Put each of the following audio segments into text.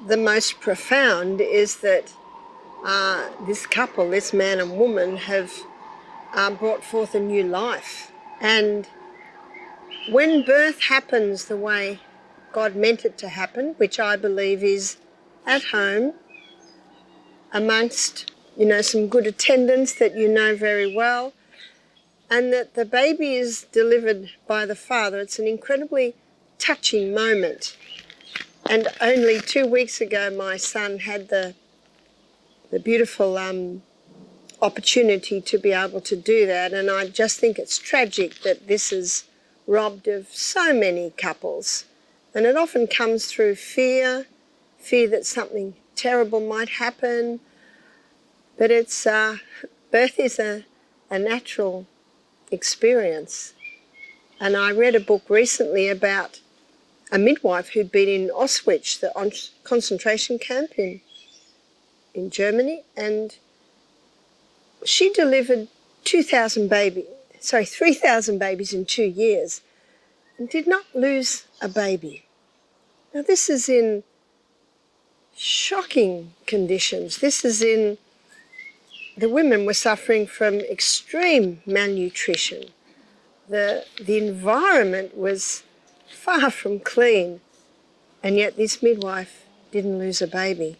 the most profound is that this couple, this man and woman, have brought forth a new life. And when birth happens the way God meant it to happen, which I believe is at home, amongst, some good attendants that you know very well, and that the baby is delivered by the father, it's an incredibly touching moment. And only 2 weeks ago, my son had the beautiful opportunity to be able to do that. And I just think it's tragic that this is robbed of so many couples. And it often comes through fear that something terrible might happen. But it's birth is a natural experience. And I read a book recently about a midwife who'd been in Auschwitz, the concentration camp in Germany, and she delivered 3,000 babies in 2 years and did not lose a baby. Now this is in shocking conditions. The women were suffering from extreme malnutrition. The environment was far from clean, and yet this midwife didn't lose a baby.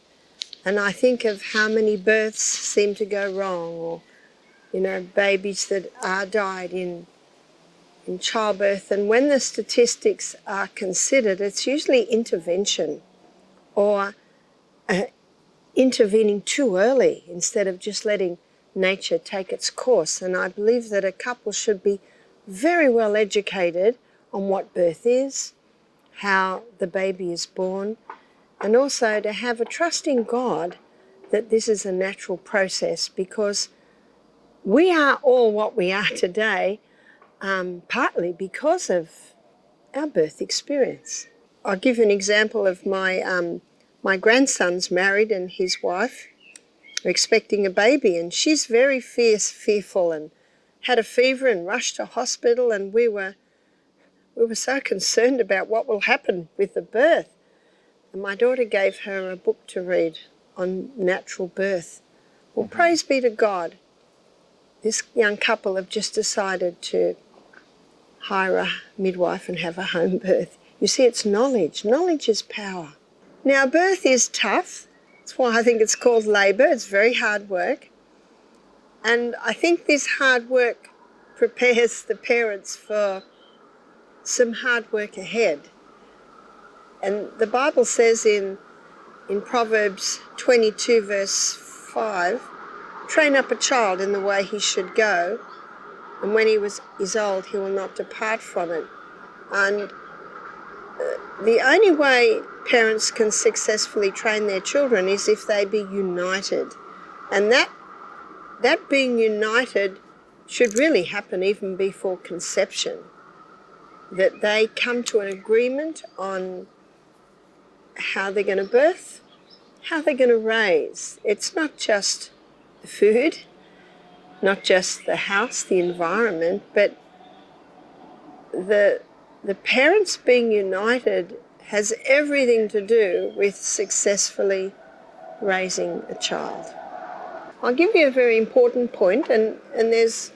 And I think of how many births seem to go wrong, or, babies that are died in childbirth. And when the statistics are considered, it's usually intervention or intervening too early instead of just letting nature take its course. And I believe that a couple should be very well educated on what birth is, how the baby is born, and also to have a trust in God that this is a natural process, because we are all what we are today, partly because of our birth experience. I'll give you an example of my grandson's married, and his wife are expecting a baby, and she's very fearful and had a fever and rushed to hospital, and we were so concerned about what will happen with the birth. And my daughter gave her a book to read on natural birth. Well, praise be to God. This young couple have just decided to hire a midwife and have a home birth. You see, it's knowledge. Knowledge is power. Now, birth is tough. That's why I think it's called labour. It's very hard work. And I think this hard work prepares the parents for some hard work ahead. And the Bible says in Proverbs 22 verse 5, train up a child in the way he should go, and when he is old, he will not depart from it. And the only way parents can successfully train their children is if they be united. And that being united should really happen even before conception, that they come to an agreement on how they're going to birth, how they're going to raise. It's not just the food, not just the house, the environment, but the parents being united has everything to do with successfully raising a child. I'll give you a very important point, and there's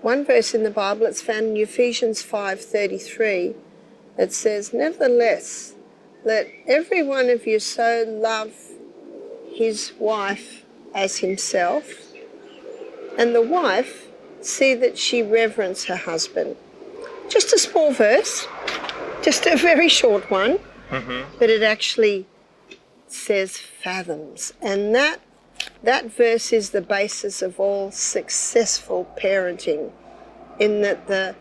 one verse in the Bible, it's found in Ephesians 5:33, that says, nevertheless, let every one of you so love his wife as himself, and the wife see that she reverence her husband. Just a small verse, just a very short one, but it actually says fathoms. And that verse is the basis of all successful parenting, in that the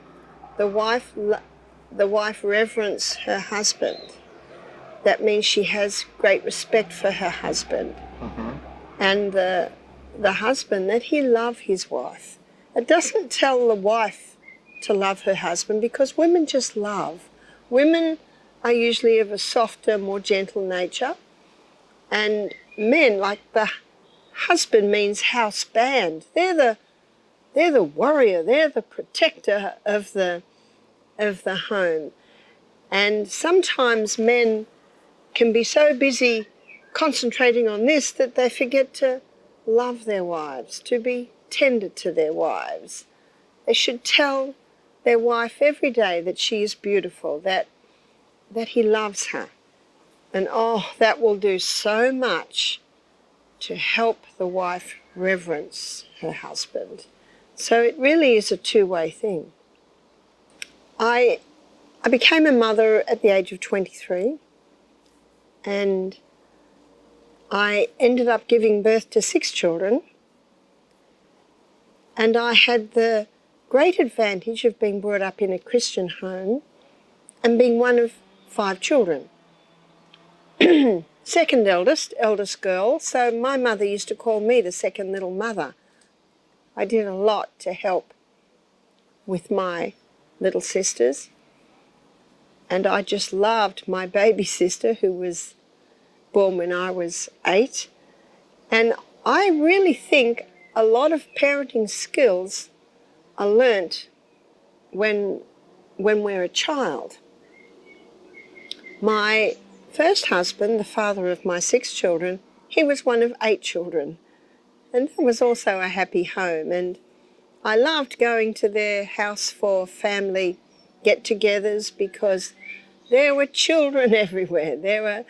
wife reverence her husband. That means she has great respect for her husband. And the husband, that he love his wife. It doesn't tell the wife to love her husband, because women just love. Women are usually of a softer, more gentle nature. And men, like the husband means house band. They're the warrior, they're the protector of the home. And sometimes men can be so busy concentrating on this that they forget to love their wives, to be tender to their wives. They should tell their wife every day that she is beautiful, that he loves her. And oh, that will do so much to help the wife reverence her husband. So it really is a two-way thing. I became a mother at the age of 23, and I ended up giving birth to 6 children, and I had the great advantage of being brought up in a Christian home and being one of 5 children. Second eldest girl, so my mother used to call me the second little mother. I did a lot to help with my little sisters, and I just loved my baby sister, who was born when I was 8. And I really think a lot of parenting skills are learnt when we're a child. My first husband, the father of my 6 children, he was one of 8 children, and that was also a happy home. And I loved going to their house for family get-togethers because there were children everywhere. There were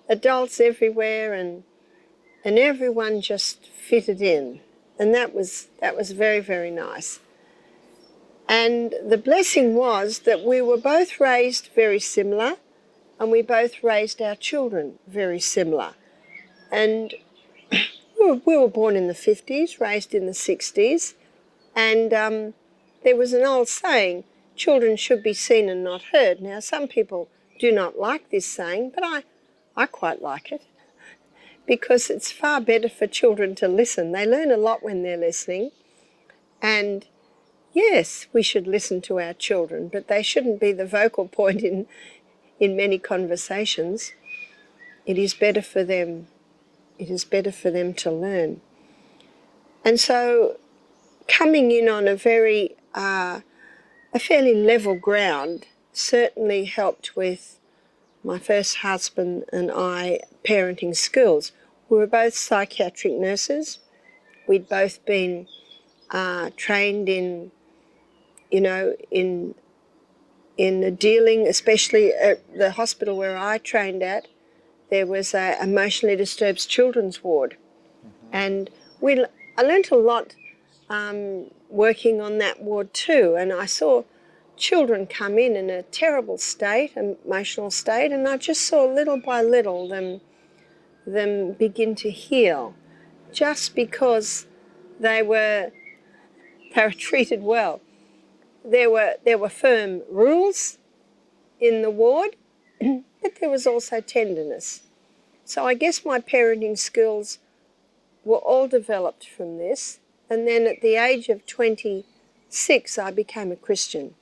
adults everywhere, and everyone just fitted in. And that was very, very nice. And the blessing was that we were both raised very similar, and we both raised our children very similar. And we were born in the 50s, raised in the 60s, and there was an old saying, children should be seen and not heard. Now, some people do not like this saying, but I quite like it, because it's far better for children to listen. They learn a lot when they're listening. And yes, we should listen to our children, but they shouldn't be the vocal point in many conversations. It is better for them. It is better for them to learn. And so coming in on a fairly level ground certainly helped with my first husband and I parenting skills. We were both psychiatric nurses. We'd both been trained in dealing, especially at the hospital where I trained at. There was a emotionally disturbed children's ward. And I learnt a lot working on that ward too, and I saw children come in a terrible state, emotional state, and I just saw little by little them begin to heal, just because they were treated well. There were firm rules in the ward, but there was also tenderness. So I guess my parenting skills were all developed from this. And then at the age of 26, I became a Christian.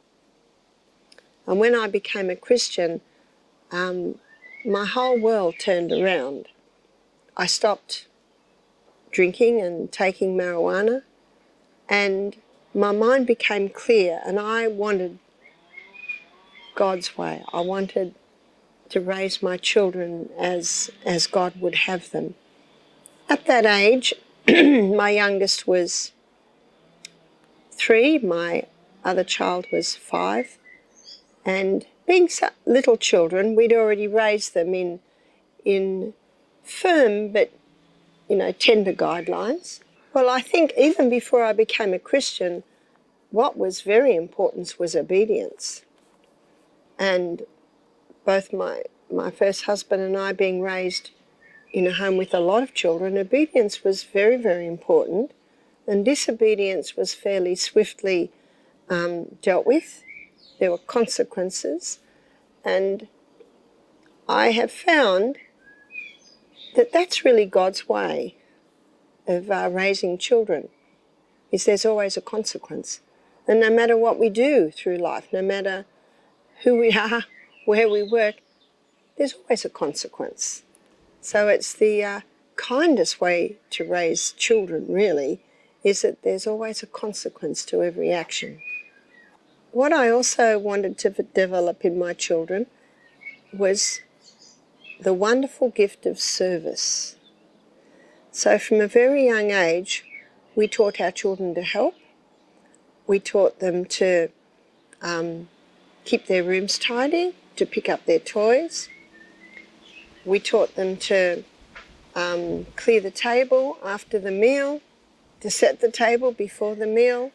And when I became a Christian, my whole world turned around. I stopped drinking and taking marijuana, and my mind became clear, and I wanted God's way. I wanted to raise my children as God would have them. At that age, my youngest was 3, my other child was 5, and being little children, we'd already raised them in firm but tender guidelines. Well, I think even before I became a Christian, what was very important was obedience. And both my first husband and I, being raised in a home with a lot of children, obedience was very, very important, and disobedience was fairly swiftly dealt with. There were consequences, and I have found that that's really God's way of raising children, is there's always a consequence. And no matter what we do through life, no matter who we are, where we work, there's always a consequence. So it's the kindest way to raise children, really, is that there's always a consequence to every action. What I also wanted to develop in my children was the wonderful gift of service. So from a very young age, we taught our children to help. We taught them to keep their rooms tidy, to pick up their toys. We taught them to clear the table after the meal, to set the table before the meal,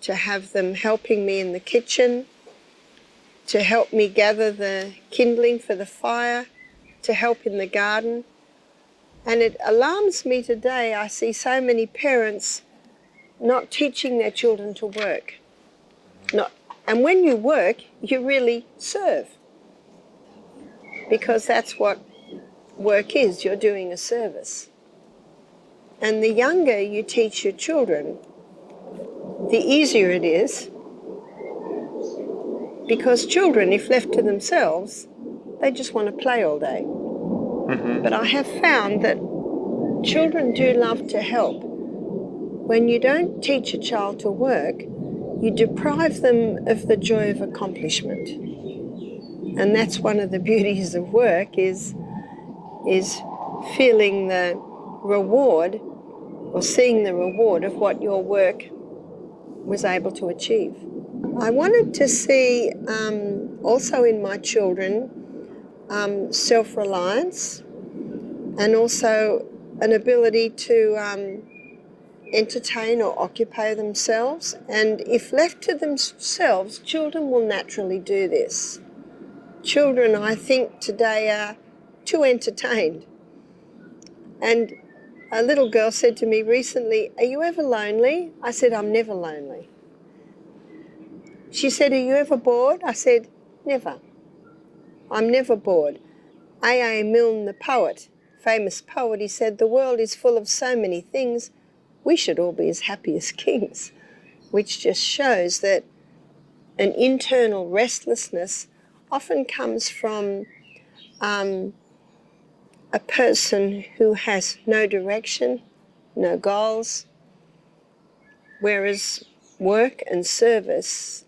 to have them helping me in the kitchen, to help me gather the kindling for the fire, to help in the garden. And it alarms me today, I see so many parents not teaching their children to work. And when you work, you really serve. Because that's what work is, you're doing a service. And the younger you teach your children, the easier it is. Because children, if left to themselves, they just want to play all day. But I have found that children do love to help. When you don't teach a child to work, you deprive them of the joy of accomplishment. And that's one of the beauties of work, is feeling the reward or seeing the reward of what your work was able to achieve. I wanted to see also in my children self-reliance and also an ability to entertain or occupy themselves. And if left to themselves, children will naturally do this. Children, I think, today are too entertained. And a little girl said to me recently, "Are you ever lonely?" I said, "I'm never lonely." She said, "Are you ever bored?" I said, "Never. I'm never bored." A.A. Milne, the poet, famous poet, he said, "The world is full of so many things. We should all be as happy as kings," which just shows that an internal restlessness often comes from a person who has no direction, no goals, whereas work and service,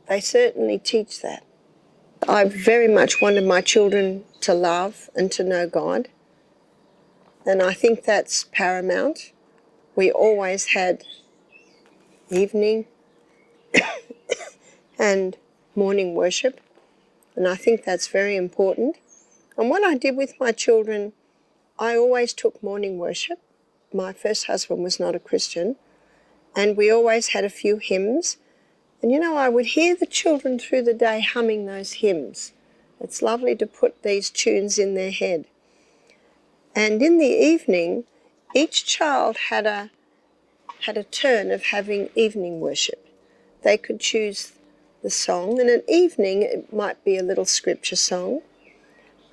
they certainly teach that. I very much wanted my children to love and to know God, and I think that's paramount. We always had evening and morning worship, and I think that's very important. And what I did with my children, I always took morning worship. My first husband was not a Christian, and we always had a few hymns. And I would hear the children through the day humming those hymns. It's lovely to put these tunes in their head. And in the evening, each child had a turn of having evening worship. They could choose the song, and an evening it might be a little scripture song.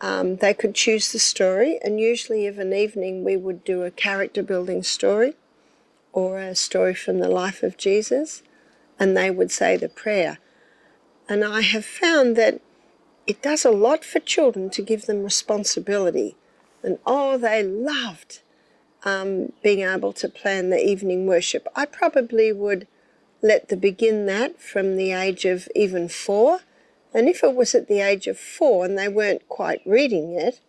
They could choose the story, and usually of an evening we would do a character building story or a story from the life of Jesus, and they would say the prayer. And I have found that it does a lot for children to give them responsibility. And they loved being able to plan the evening worship. I probably would let them begin that from the age of even 4. And if it was at the age of 4 and they weren't quite reading yet,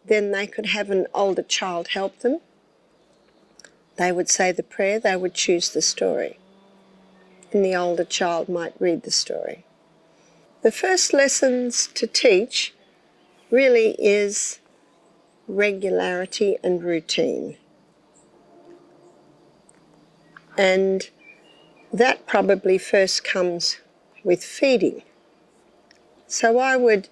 then they could have an older child help them. They would say the prayer, they would choose the story, and the older child might read the story. The first lessons to teach really is regularity and routine. And that probably first comes with feeding. So I would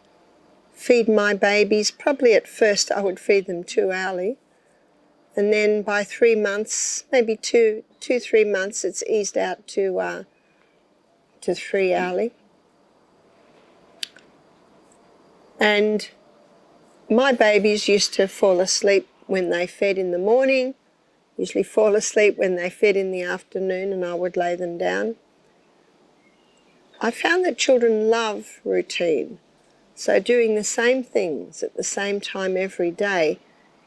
feed my babies, probably at first I would feed them too early, and then by 3 months, maybe 3 months, it's eased out to 3 hourly. And my babies used to fall asleep when they fed in the morning, usually fall asleep when they fed in the afternoon, and I would lay them down. I found that children love routine. So doing the same things at the same time every day,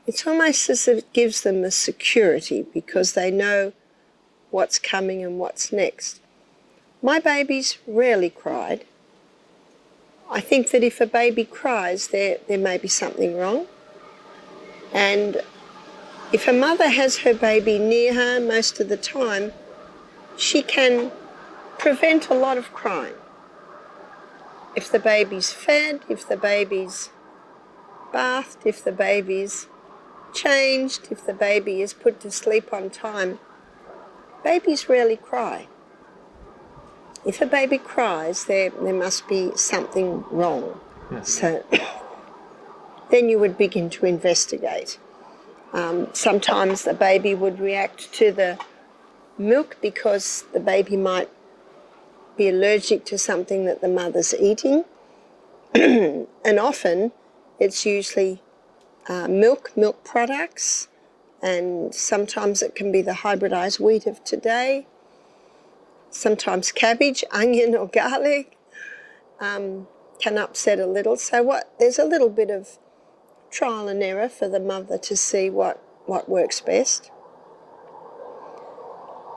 it's almost as if it gives them a security because they know what's coming and what's next. My babies rarely cried. I think that if a baby cries, there may be something wrong. And if a mother has her baby near her most of the time, she can prevent a lot of crying. If the baby's fed, if the baby's bathed, if the baby's changed, if the baby is put to sleep on time, babies rarely cry. If a baby cries, there must be something wrong. Yeah. So then you would begin to investigate. Sometimes the baby would react to the milk because the baby might be allergic to something that the mother's eating. And often it's usually milk products, and sometimes it can be the hybridized wheat of today. Sometimes cabbage, onion or garlic can upset a little. So there's a little bit of trial and error for the mother to see what works best.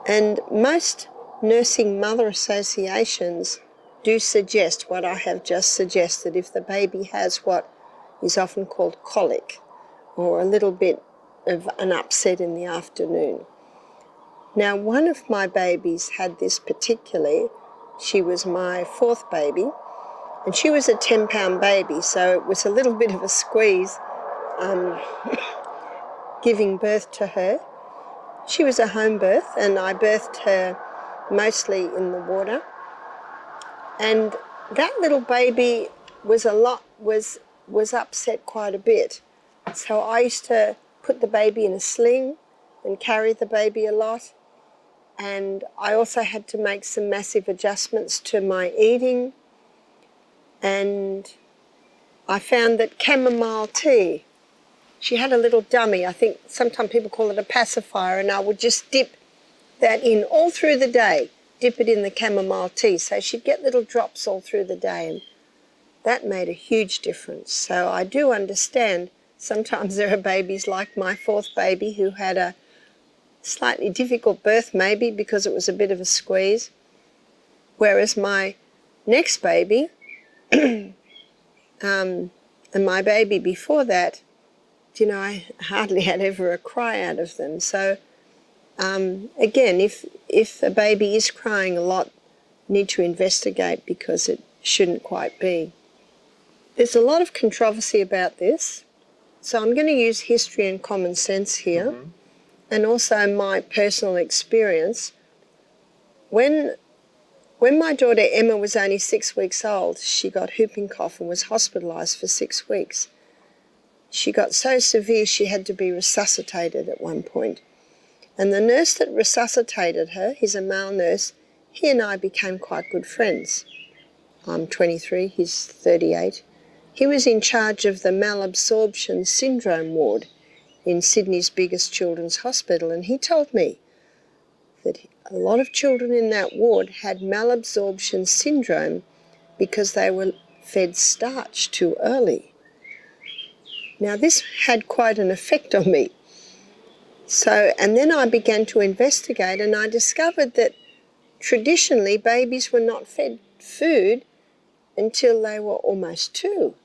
And most nursing mother associations do suggest what I have just suggested if the baby has what is often called colic, or a little bit of an upset in the afternoon. Now, one of my babies had this particularly. She was my fourth baby, and she was a 10-pound baby, so it was a little bit of a squeeze giving birth to her. She was a home birth, and I birthed her mostly in the water. And that little baby was upset quite a bit. So I used to put the baby in a sling and carry the baby a lot. And I also had to make some massive adjustments to my eating. And I found that chamomile tea, she had a little dummy. I think sometimes people call it a pacifier, and I would just dip that in all through the day, dip it in the chamomile tea. So she'd get little drops all through the day, and that made a huge difference. So I do understand sometimes there are babies like my fourth baby who had a slightly difficult birth, maybe because it was a bit of a squeeze, whereas my next baby and my baby before that, you know, I hardly had ever a cry out of them. So again, if a baby is crying a lot, need to investigate because it shouldn't quite be. There's a lot of controversy about this, so I'm going to use history and common sense here, and also my personal experience. When my daughter Emma was only 6 weeks old, she got whooping cough and was hospitalised for 6 weeks. She got so severe she had to be resuscitated at one point. And the nurse that resuscitated her, he's a male nurse, he and I became quite good friends. I'm 23, he's 38. He was in charge of the malabsorption syndrome ward in Sydney's biggest children's hospital, and he told me that a lot of children in that ward had malabsorption syndrome because they were fed starch too early. Now, this had quite an effect on me. So, and then I began to investigate, and I discovered that traditionally babies were not fed food until they were almost 2.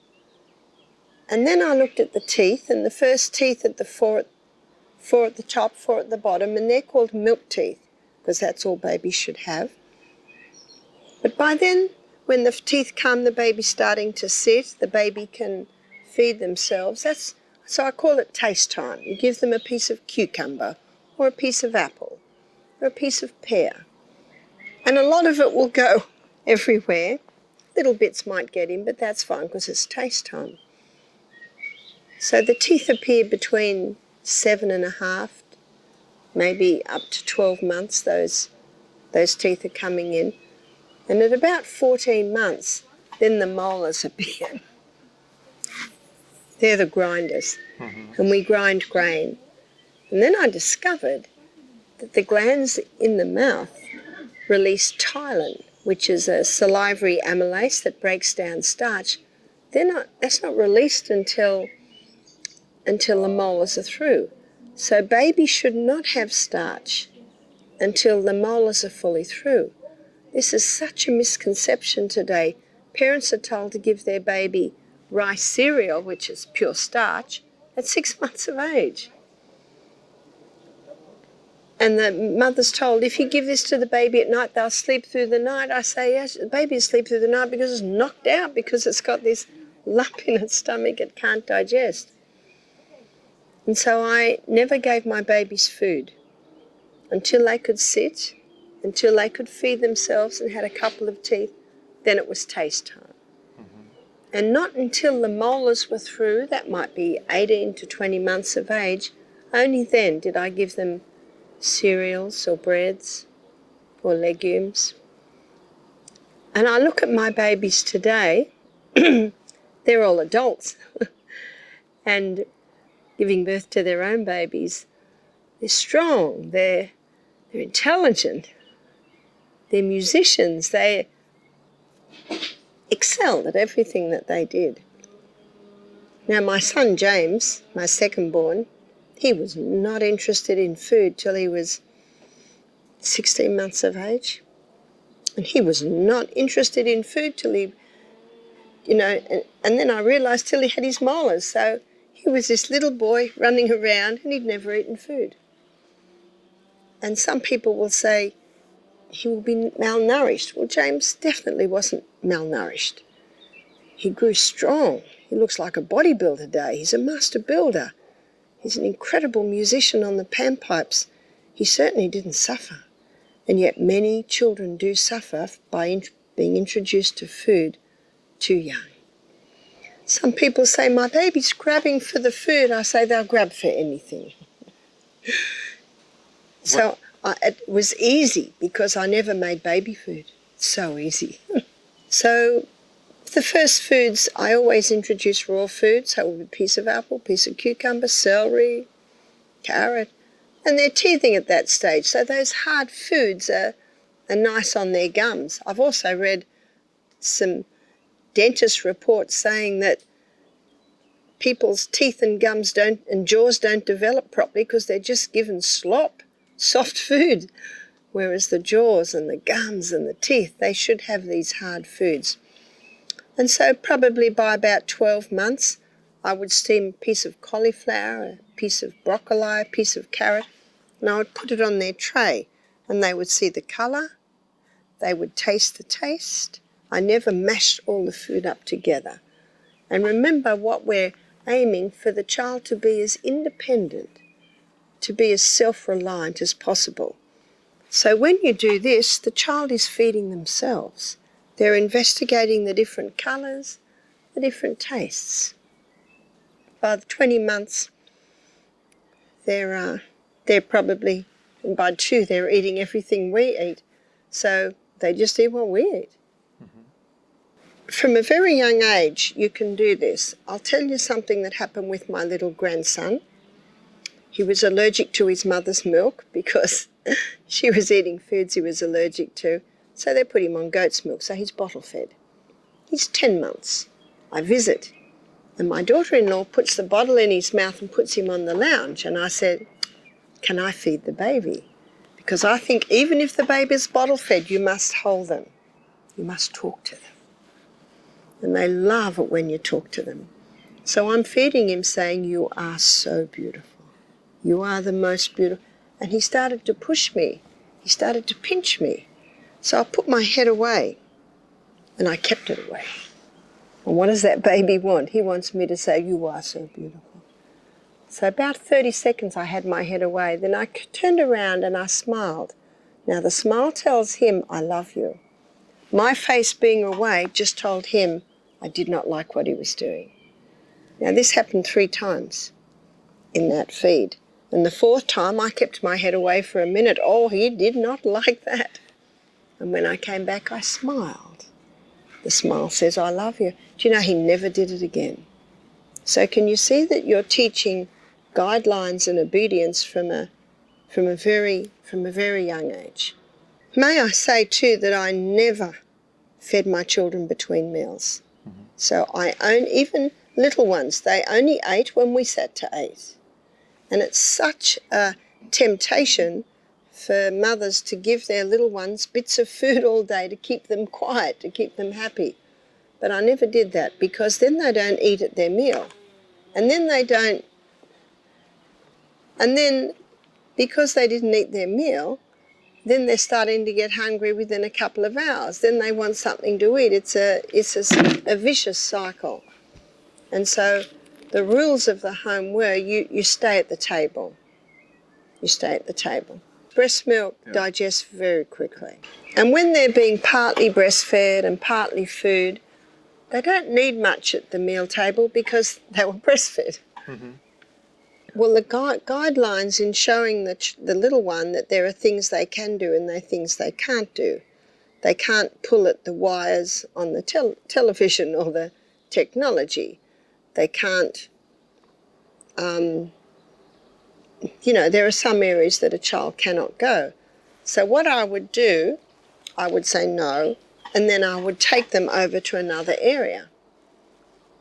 And then I looked at the teeth, and the first teeth at the four at the top, 4 at the bottom, and they're called milk teeth because that's all babies should have. But by then, when the teeth come, the baby's starting to sit, the baby can feed themselves. So I call it taste time. You give them a piece of cucumber or a piece of apple or a piece of pear. And a lot of it will go everywhere. Little bits might get in, but that's fine because it's taste time. So the teeth appear between 7.5, maybe up to 12 months, those teeth are coming in. And at about 14 months, then the molars appear. They're the grinders, and we grind grain. And then I discovered that the glands in the mouth release ptyalin, which is a salivary amylase that breaks down starch. That's not released until the molars are through. So babies should not have starch until the molars are fully through. This is such a misconception today. Parents are told to give their baby rice cereal, which is pure starch, at 6 months of age. And the mother's told, if you give this to the baby at night, they'll sleep through the night. I say, yes, the baby will sleep through the night because it's knocked out, because it's got this lump in its stomach it can't digest. And so I never gave my babies food until they could sit, until they could feed themselves and had a couple of teeth. Then it was taste time. And not until the molars were through, that might be 18 to 20 months of age, only then did I give them cereals or breads or legumes. And I look at my babies today, they're all adults and giving birth to their own babies. They're strong, they're intelligent, they're musicians, they excelled at everything that they did. Now my son James, my second born, he was not interested in food till he was 16 months of age. And he was not interested in food till he, and then I realised till he had his molars. So he was this little boy running around and he'd never eaten food. And some people will say he will be malnourished. Well, James definitely wasn't malnourished. He grew strong. He looks like a bodybuilder today. He's a master builder. He's an incredible musician on the panpipes. He certainly didn't suffer. And yet many children do suffer by being introduced to food too young. Some people say, my baby's grabbing for the food. I say, they'll grab for anything. So it was easy because I never made baby food. So easy. So the first foods, I always introduce raw foods. So it would be a piece of apple, piece of cucumber, celery, carrot. And they're teething at that stage. So those hard foods are nice on their gums. I've also read some dentist reports saying that people's teeth and gums and jaws don't develop properly because they're just given slop, soft food. Whereas the jaws and the gums and the teeth, they should have these hard foods. And so probably by about 12 months, I would steam a piece of cauliflower, a piece of broccoli, a piece of carrot, and I would put it on their tray. And they would see the colour, they would taste the taste. I never mashed all the food up together. And remember what we're aiming for, the child to be as independent, to be as self-reliant as possible. So when you do this, the child is feeding themselves. They're investigating the different colours, the different tastes. By the 20 months, they're probably, and by 2, they're eating everything we eat. So they just eat what we eat. From a very young age, you can do this. I'll tell you something that happened with my little grandson. He was allergic to his mother's milk because she was eating foods he was allergic to. So they put him on goat's milk, so he's bottle fed. He's 10 months. I visit, and my daughter-in-law puts the bottle in his mouth and puts him on the lounge. And I said, can I feed the baby? Because I think even if the baby's bottle fed, you must hold them. You must talk to them. And they love it when you talk to them. So I'm feeding him saying, you are so beautiful. You are the most beautiful. And he started to push me. He started to pinch me. So I put my head away and I kept it away. And what does that baby want? He wants me to say, you are so beautiful. So about 30 seconds I had my head away. Then I turned around and I smiled. Now the smile tells him, I love you. My face being away just told him I did not like what he was doing. Now this happened 3 times in that feed. And the 4th time I kept my head away for a minute. Oh, he did not like that. And when I came back, I smiled. The smile says, I love you. Do you know, he never did it again. So can you see that you're teaching guidelines and obedience from a very young age? May I say too that I never fed my children between meals. So even little ones, they only ate when we sat to eat. And it's such a temptation for mothers to give their little ones bits of food all day to keep them quiet, to keep them happy. But I never did that, because then they don't eat at their meal. And then they don't, and then because they didn't eat their meal, then they're starting to get hungry within a couple of hours. Then they want something to eat. It's a vicious cycle. And so the rules of the home were you stay at the table. You stay at the table. Breast milk digests very quickly. And when they're being partly breastfed and partly food, they don't need much at the meal table because they were breastfed. Mm-hmm. Well, the guidelines in showing the little one that there are things they can do and there are things they can't do. They can't pull at the wires on the television or the technology. They can't, there are some areas that a child cannot go. So what I would do, I would say no, and then I would take them over to another area.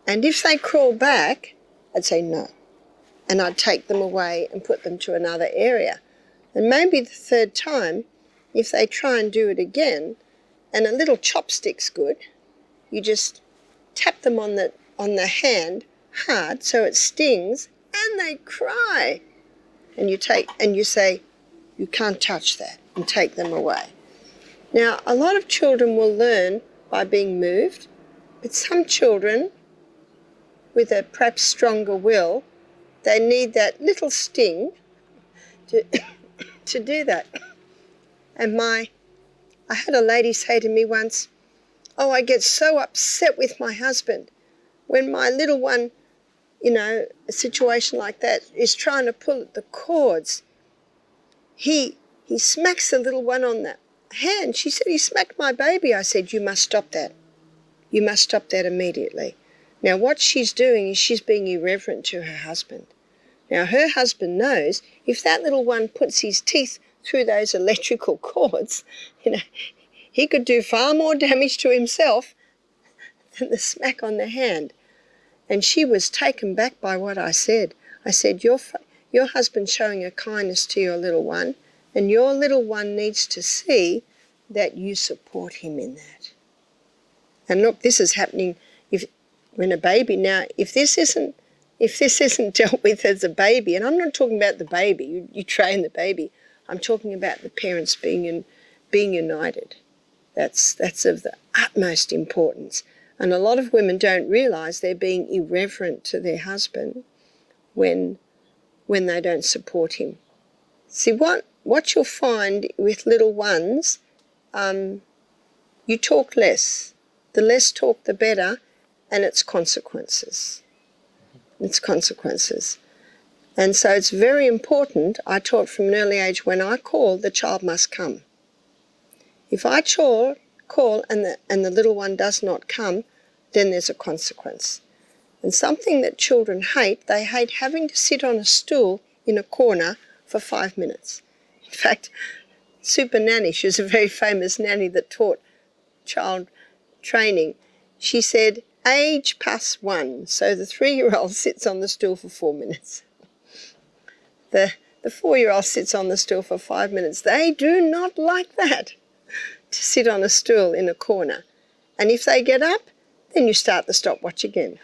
And if they crawl back, I'd say no. And I'd take them away and put them to another area. And maybe the third time, if they try and do it again, and a little chopstick's good, you just tap them on the hand hard so it stings, and they cry. And you say, you can't touch that, and take them away. Now, a lot of children will learn by being moved, but some children with a perhaps stronger will, they need that little sting to do that. And I had a lady say to me once, oh, I get so upset with my husband when my little one, a situation like that, is trying to pull at the cords. He smacks the little one on the hand. She said, he smacked my baby. I said, you must stop that. You must stop that immediately. Now, what she's doing is she's being irreverent to her husband. Now, her husband knows if that little one puts his teeth through those electrical cords, he could do far more damage to himself than the smack on the hand. And she was taken back by what I said. I said, your husband's showing a kindness to your little one, and your little one needs to see that you support him in that. And look, this is happening when a baby, now, if this isn't dealt with as a baby, and I'm not talking about the baby, you train the baby, I'm talking about the parents being united. That's of the utmost importance. And a lot of women don't realise they're being irreverent to their husband when they don't support him. See, what you'll find with little ones, you talk less. The less talk, the better, and it's consequences. It's consequences. And so it's very important, I taught from an early age, when I call, the child must come. If I call and the little one does not come, then there's a consequence. And something that children hate, they hate having to sit on a stool in a corner for 5 minutes. In fact, Super Nanny, she was a very famous nanny that taught child training. She said, age +1, so the 3-year-old sits on the stool for 4 minutes. The 4-year-old sits on the stool for 5 minutes. They do not like that, to sit on a stool in a corner. And if they get up, then you start the stopwatch again.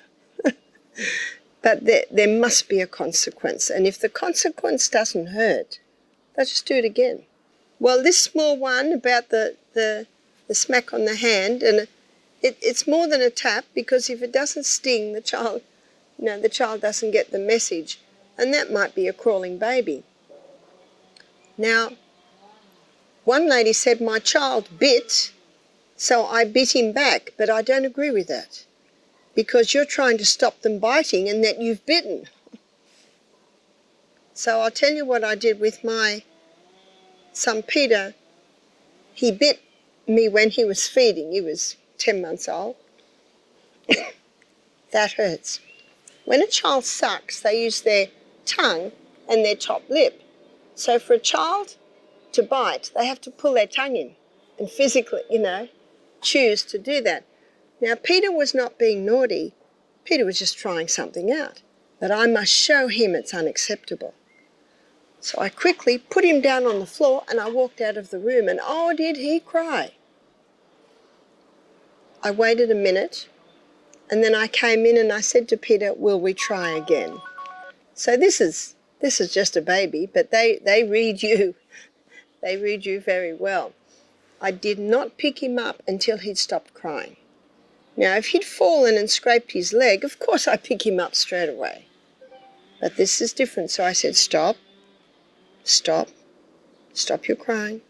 But there must be a consequence. And if the consequence doesn't hurt, they'll just do it again. Well, this small one about the smack on the hand, and it's more than a tap, because if it doesn't sting, the child doesn't get the message. And that might be a crawling baby. Now, one lady said, my child bit, so I bit him back, but I don't agree with that, because you're trying to stop them biting and that you've bitten. So I'll tell you what I did with my son Peter. He bit me when he was feeding. He was 10 months old. That hurts. When a child sucks, they use their tongue and their top lip. So for a child to bite, they have to pull their tongue in and physically, choose to do that. Now, Peter was not being naughty. Peter was just trying something out. But I must show him it's unacceptable. So I quickly put him down on the floor and I walked out of the room, and oh, did he cry. I waited a minute And then I came in and I said to Peter, will we try again? So this is just a baby, but they read you. They read you very well. I did not pick him up until he'd stopped crying. Now, if he'd fallen and scraped his leg, of course I pick him up straight away. But this is different. So I said, stop your crying.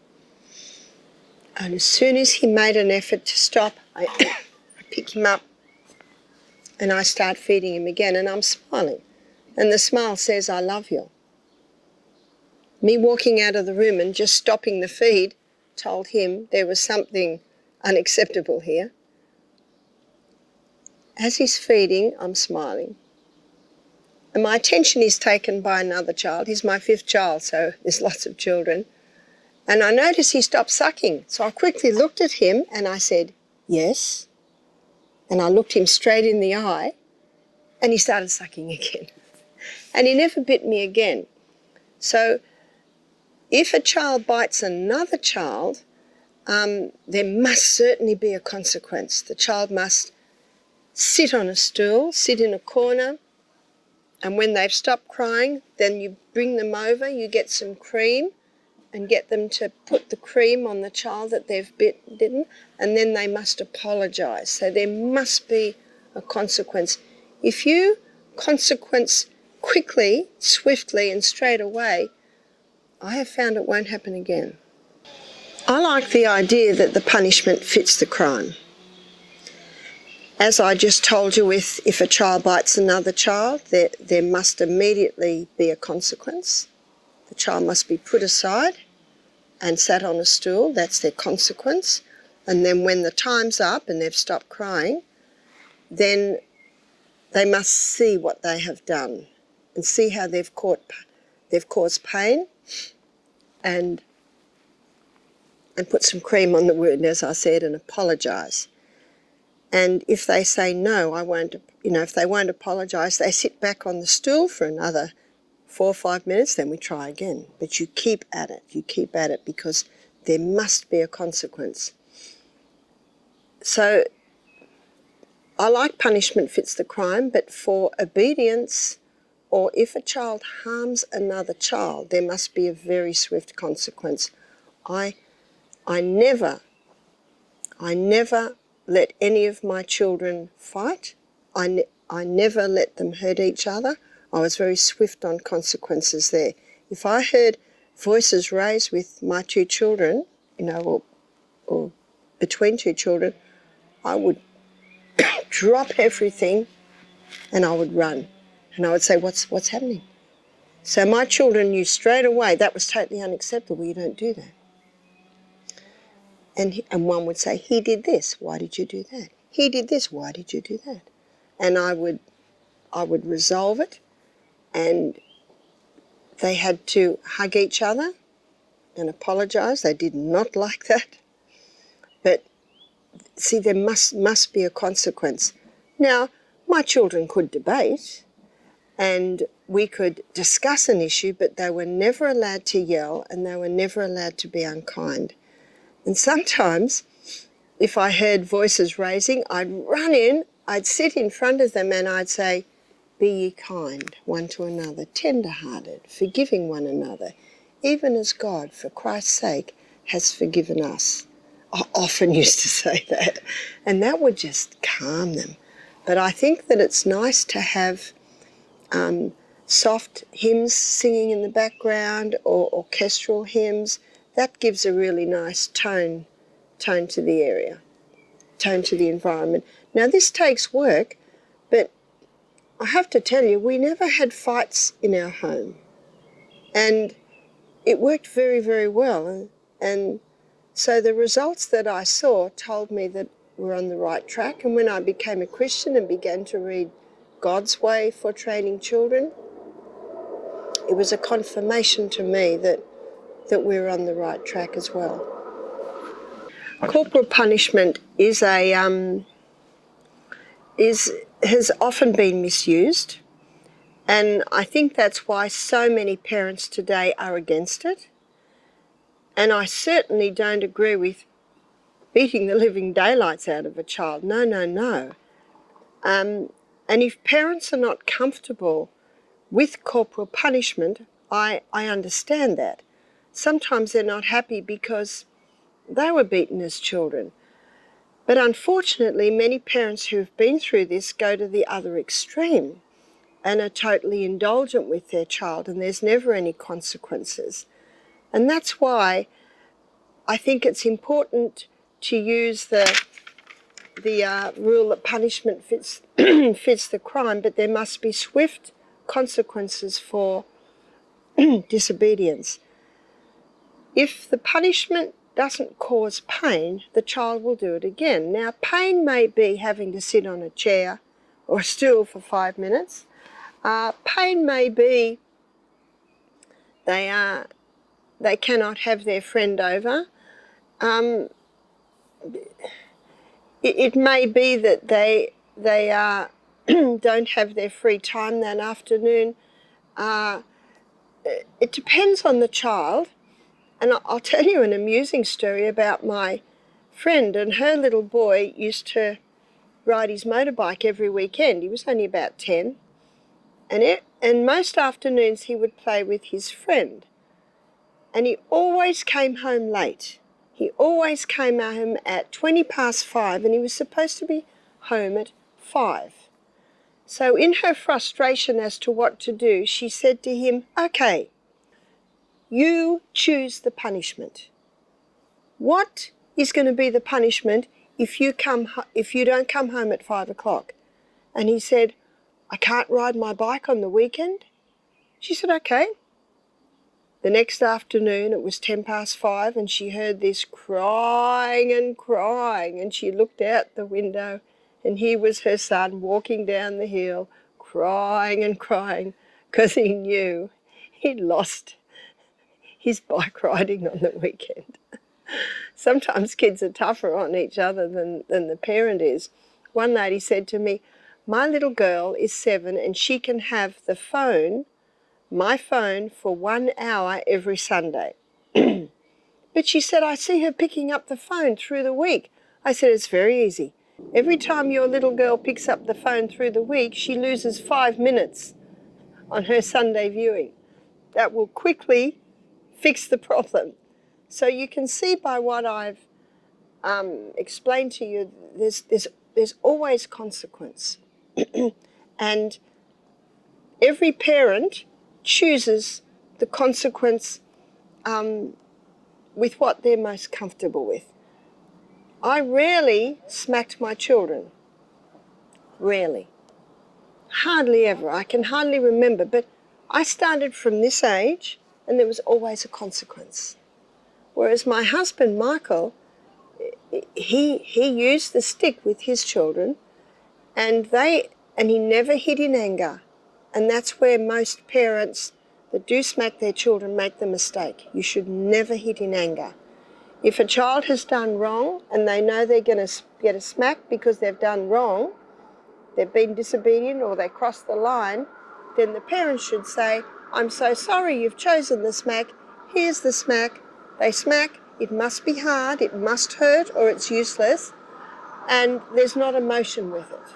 And as soon as he made an effort to stop, I pick him up and I start feeding him again, and I'm smiling. And the smile says, I love you. Me walking out of the room and just stopping the feed told him there was something unacceptable here. As he's feeding, I'm smiling. And my attention is taken by another child. He's my 5th child, so there's lots of children. And I noticed he stopped sucking. So I quickly looked at him and I said, yes. And I looked him straight in the eye and he started sucking again. And he never bit me again. So if a child bites another child, there must certainly be a consequence. The child must sit on a stool, sit in a corner, and when they've stopped crying, then you bring them over, you get some cream and get them to put the cream on the child that they've bitten, and then they must apologise. So there must be a consequence. If you consequence quickly, swiftly and straight away, I have found it won't happen again. I like the idea that the punishment fits the crime. As I just told you, if a child bites another child, there must immediately be a consequence. The child must be put aside and sat on a stool. That's their consequence. And then when the time's up and they've stopped crying, then they must see what they have done and see how they've caused pain and put some cream on the wound, as I said, and apologise. And if they say, no, I won't, if they won't apologise, they sit back on the stool for another 4 or 5 minutes, then we try again. But you keep at it because there must be a consequence. So I like punishment fits the crime, but for obedience, or if a child harms another child, there must be a very swift consequence. I never let any of my children fight. I never let them hurt each other. I was very swift on consequences there. If I heard voices raised with my 2 children, or between 2 children, I would drop everything and I would run. And I would say, what's happening? So my children knew straight away that was totally unacceptable. You don't do that. And one would say, he did this, why did you do that? He did this, why did you do that? And I would resolve it, and they had to hug each other and apologise. They did not like that. But see, there must be a consequence. Now, my children could debate and we could discuss an issue, but they were never allowed to yell and they were never allowed to be unkind. And sometimes, if I heard voices raising, I'd run in, I'd sit in front of them and I'd say, be ye kind one to another, tender-hearted, forgiving one another, even as God, for Christ's sake, has forgiven us. I often used to say that, and that would just calm them. But I think that it's nice to have soft hymns singing in the background or orchestral hymns. That gives a really nice tone to the area, tone to the environment. Now, this takes work, but I have to tell you, we never had fights in our home. And it worked very, very well. And so the results that I saw told me that we're on the right track. And when I became a Christian and began to read God's Way for Training Children, it was a confirmation to me that we're on the right track as well. Corporal punishment has often been misused, and I think that's why so many parents today are against it. And I certainly don't agree with beating the living daylights out of a child. No, no, no. And if parents are not comfortable with corporal punishment, I understand that. Sometimes they're not happy because they were beaten as children. But unfortunately, many parents who have been through this go to the other extreme and are totally indulgent with their child, and there's never any consequences. And that's why I think it's important to use the rule that punishment fits fits the crime, but there must be swift consequences for disobedience. If the punishment doesn't cause pain, the child will do it again. Now, pain may be having to sit on a chair or a stool for 5 minutes. Pain may be they cannot have their friend over. It may be that they don't have their free time that afternoon. It depends on the child. And I'll tell you an amusing story about my friend, and her little boy used to ride his motorbike every weekend. He was only about 10. And most afternoons he would play with his friend. And he always came home late. He always came home at 5:20, and he was supposed to be home at 5. So in her frustration as to what to do, she said to him, "Okay, you choose the punishment. What is going to be the punishment if you don't come home at 5 o'clock?" And he said, "I can't ride my bike on the weekend." She said, "Okay." The next afternoon it was 5:10, and she heard this crying and crying, and she looked out the window, and here was her son walking down the hill, crying and crying, because he knew he'd lost his bike riding on the weekend. Sometimes kids are tougher on each other than the parent is. One lady said to me, "My little girl is 7 and she can have my phone for 1 hour every Sunday." But she said, "I see her picking up the phone through the week." I said, "It's very easy. Every time your little girl picks up the phone through the week, she loses 5 minutes on her Sunday viewing. That will quickly fix the problem." So you can see by what I've explained to you, there's always consequence. And every parent chooses the consequence with what they're most comfortable with. I rarely smacked my children. Rarely. Hardly ever. I can hardly remember. But I started from this age, and there was always a consequence. Whereas my husband, Michael, he used the stick with his children, and he never hit in anger. And that's where most parents that do smack their children make the mistake. You should never hit in anger. If a child has done wrong and they know they're going to get a smack because they've done wrong, they've been disobedient or they crossed the line, then the parents should say, "I'm so sorry you've chosen the smack. Here's the smack." They smack. It must be hard, it must hurt, or it's useless, and there's not emotion with it.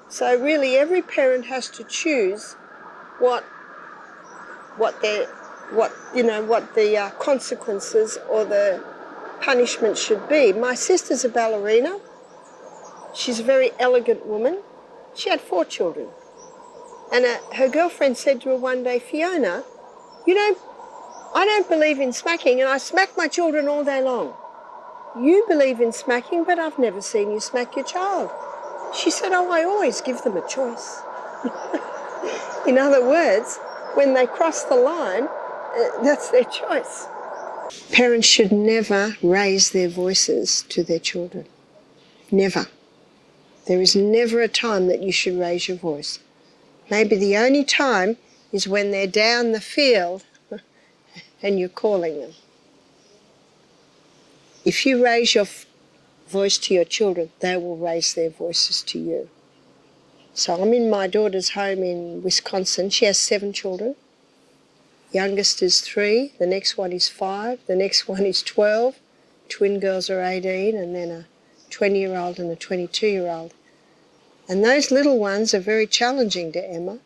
So really every parent has to choose what the consequences or the punishment should be. My sister's a ballerina. She's a very elegant woman. She had 4 children. And her girlfriend said to her one day, "Fiona, I don't believe in smacking, and I smack my children all day long. You believe in smacking, but I've never seen you smack your child." She said, "Oh, I always give them a choice." In other words, when they cross the line, that's their choice. Parents should never raise their voices to their children. Never. There is never a time that you should raise your voice. Maybe the only time is when they're down the field and you're calling them. If you raise your voice to your children, they will raise their voices to you. So I'm in my daughter's home in Wisconsin. She has 7 children. Youngest is 3, the next one is 5, the next one is 12. Twin girls are 18, and then a 20-year-old and a 22-year-old. And those little ones are very challenging to Emma.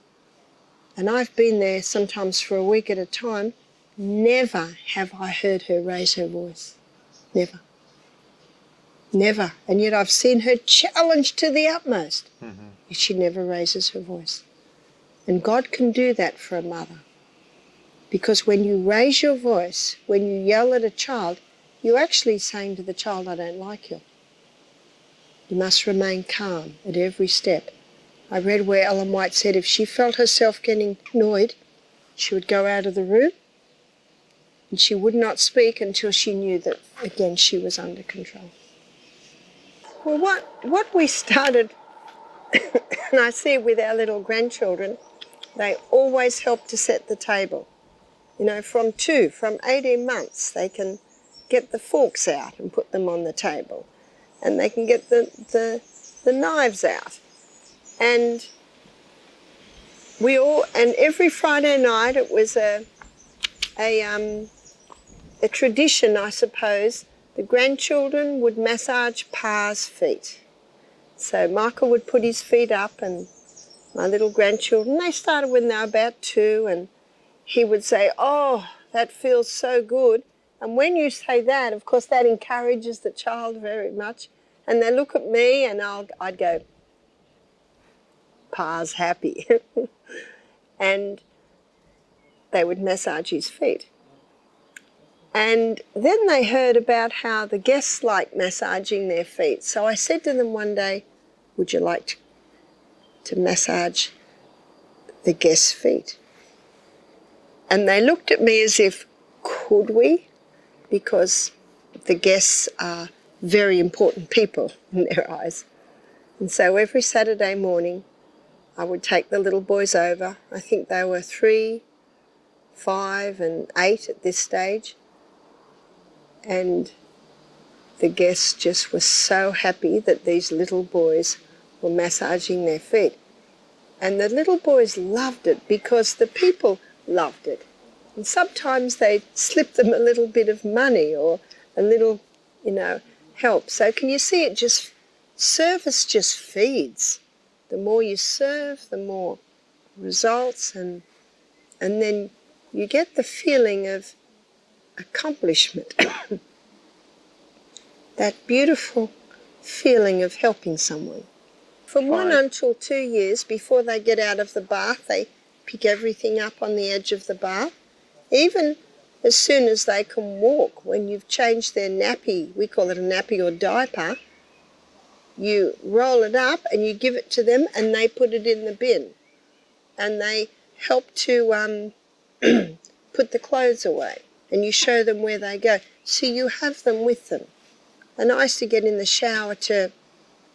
And I've been there sometimes for a week at a time. Never have I heard her raise her voice. Never. Never. And yet I've seen her challenged to the utmost. Yet she never raises her voice. And God can do that for a mother. Because when you raise your voice, when you yell at a child, you're actually saying to the child, I don't like you. You must remain calm at every step. I read where Ellen White said if she felt herself getting annoyed, she would go out of the room and she would not speak until she knew that, again, she was under control. Well, what we started, and I see with our little grandchildren, they always help to set the table. You know, from 18 months, they can get the forks out and put them on the table. And they can get the knives out. And every Friday night it was a tradition, I suppose. The grandchildren would massage Pa's feet. So Michael would put his feet up and my little grandchildren, they started when they were about 2, and he would say, oh, that feels so good. And when you say that, of course, that encourages the child very much. And they look at me and I'd go, Pa's happy. And they would massage his feet. And then they heard about how the guests like massaging their feet. So I said to them one day, would you like to massage the guests' feet? And they looked at me as if, could we? Because the guests are very important people in their eyes. And so every Saturday morning I would take the little boys over. I think they were 3, 5 and 8 at this stage. And the guests just were so happy that these little boys were massaging their feet. And the little boys loved it because the people loved it. And sometimes they'd slip them a little bit of money or a little, help. So can you see it just, service just feeds. The more you serve, the more results, and then you get the feeling of accomplishment. That beautiful feeling of helping someone. From 1 until 2 years, before they get out of the bath, they pick everything up on the edge of the bath. Even as soon as they can walk, when you've changed their nappy, we call it a nappy or diaper, you roll it up and you give it to them and they put it in the bin. And they help to put the clothes away, and you show them where they go. So you have them with them. And I used to get in the shower to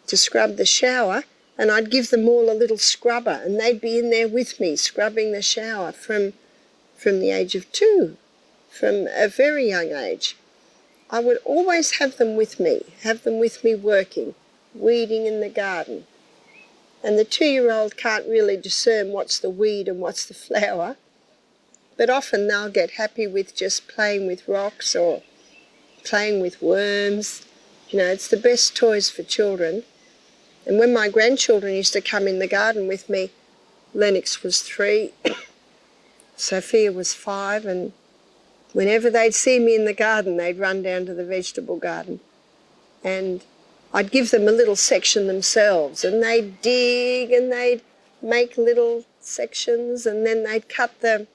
scrub the shower, and I'd give them all a little scrubber, and they'd be in there with me scrubbing the shower from the age of 2, from a very young age. I would always have them with me working, weeding in the garden. And the 2-year-old can't really discern what's the weed and what's the flower, but often they'll get happy with just playing with rocks or playing with worms. It's the best toys for children. And when my grandchildren used to come in the garden with me, Lennox was 3, Sophia was 5, and whenever they'd see me in the garden, they'd run down to the vegetable garden. And I'd give them a little section themselves, and they'd dig and they'd make little sections, and then they'd cut the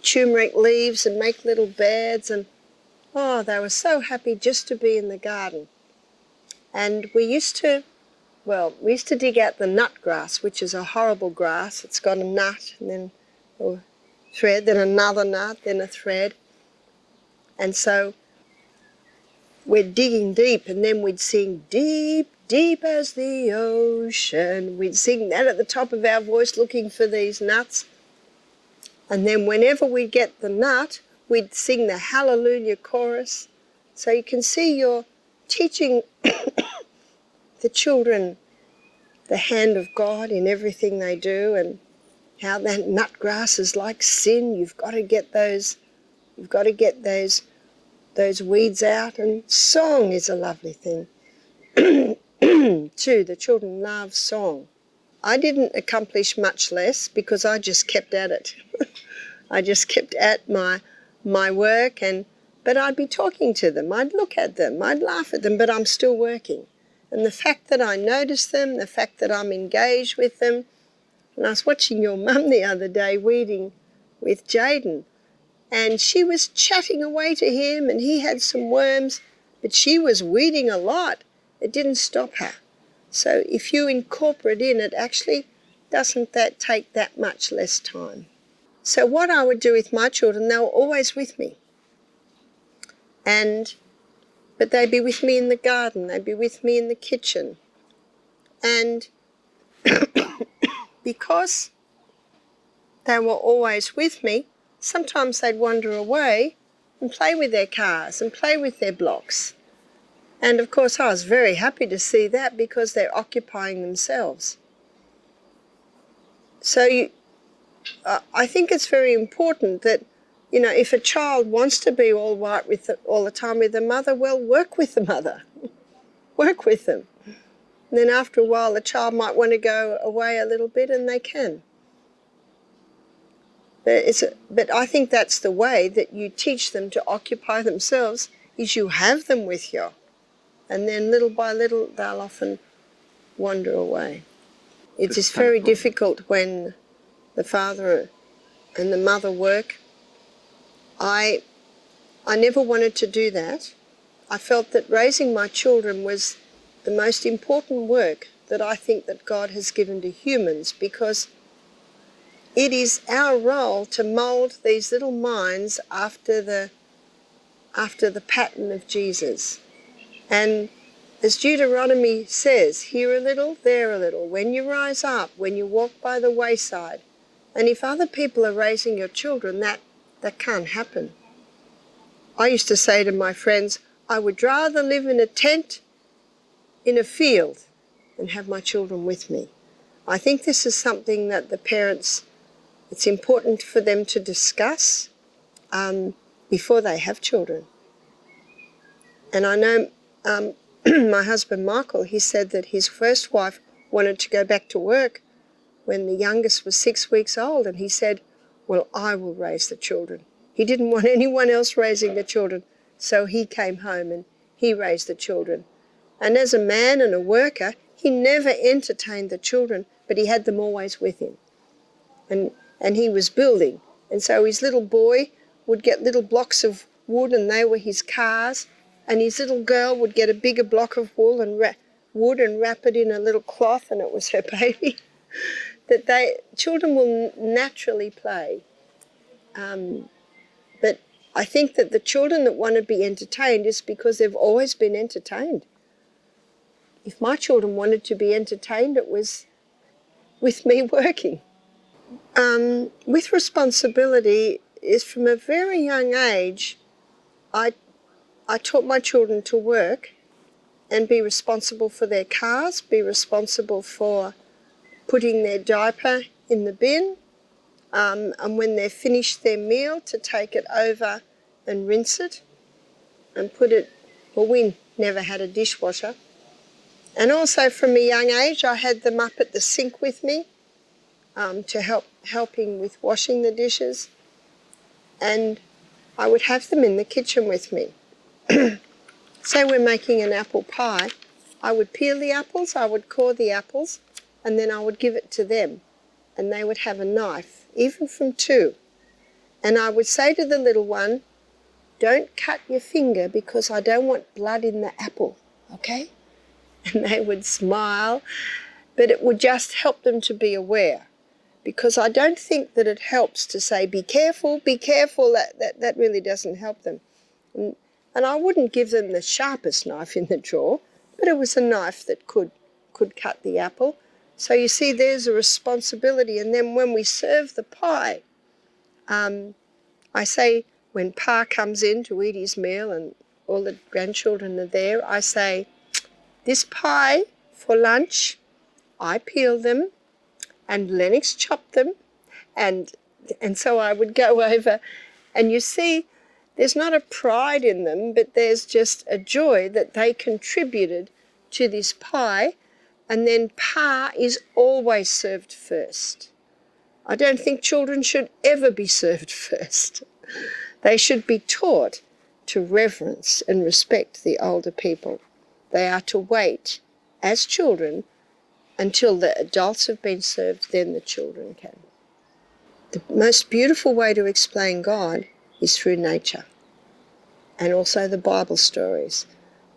turmeric leaves and make little beds, and they were so happy just to be in the garden. And we used to dig out the nut grass, which is a horrible grass. It's got a nut and then a thread, then another nut, then a thread. And so we're digging deep, and then we'd sing, deep, deep as the ocean. We'd sing that at the top of our voice, looking for these nuts. And then whenever we'd get the nut, we'd sing the Hallelujah chorus. So you can see you're teaching the children the hand of God in everything they do, and how that nut grass is like sin. You've got to get those weeds out, and song is a lovely thing. Two, the children love song. I didn't accomplish much less because I just kept at it. I just kept at my work, but I'd be talking to them, I'd look at them, I'd laugh at them, but I'm still working. And the fact that I notice them, the fact that I'm engaged with them, and I was watching your mum the other day weeding with Jaden, and she was chatting away to him and he had some worms, but she was weeding a lot. It didn't stop her. So if you incorporate in, it actually doesn't that take that much less time. So what I would do with my children, they were always with me. But they'd be with me in the garden, they'd be with me in the kitchen. And because they were always with me, sometimes they'd wander away and play with their cars and play with their blocks. And of course I was very happy to see that because they're occupying themselves. So I think it's very important that, you know, if a child wants to be all right all the time with the mother, well, work with the mother. Work with them. And then after a while the child might want to go away a little bit, and they can. But I think that's the way that you teach them to occupy themselves, is you have them with you. And then little by little they'll often wander away. It is very difficult when the father and the mother work. I never wanted to do that. I felt that raising my children was the most important work that I think that God has given to humans, because it is our role to mould these little minds after the pattern of Jesus. And as Deuteronomy says, here a little, there a little, when you rise up, when you walk by the wayside. And if other people are raising your children, that can't happen. I used to say to my friends, I would rather live in a tent in a field than have my children with me. I think this is something that the parents, it's important for them to discuss before they have children. And I know my husband Michael, he said that his first wife wanted to go back to work when the youngest was 6 weeks old, and he said, well, I will raise the children. He didn't want anyone else raising the children, so he came home and he raised the children. And as a man and a worker, he never entertained the children, but he had them always with him. And he was building. And so his little boy would get little blocks of wood, and they were his cars, and his little girl would get a bigger block of wool and wood and wrap it in a little cloth, and it was her baby. Children will naturally play. But I think that the children that want to be entertained is because they've always been entertained. If my children wanted to be entertained, it was with me working. With responsibility is from a very young age, I taught my children to work and be responsible for their cars, be responsible for putting their diaper in the bin, and when they've finished their meal, to take it over and rinse it and put it, well, we never had a dishwasher. And also from a young age, I had them up at the sink with me to helping with washing the dishes. And I would have them in the kitchen with me. Say we're making an apple pie, I would peel the apples, I would core the apples, and then I would give it to them. And they would have a knife, even from 2. And I would say to the little one, don't cut your finger because I don't want blood in the apple, okay? And they would smile, but it would just help them to be aware, because I don't think that it helps to say, be careful, that really doesn't help them. And I wouldn't give them the sharpest knife in the drawer, but it was a knife that could cut the apple. So you see, there's a responsibility. And then when we serve the pie, I say, when Pa comes in to eat his meal and all the grandchildren are there, I say, this pie for lunch, I peel them and Lennox chopped them. And so I would go over, and you see, there's not a pride in them, but there's just a joy that they contributed to this pie, and then pa is always served first. I don't think children should ever be served first. They should be taught to reverence and respect the older people. They are to wait as children until the adults have been served, then the children can. The most beautiful way to explain God is through nature and also the Bible stories.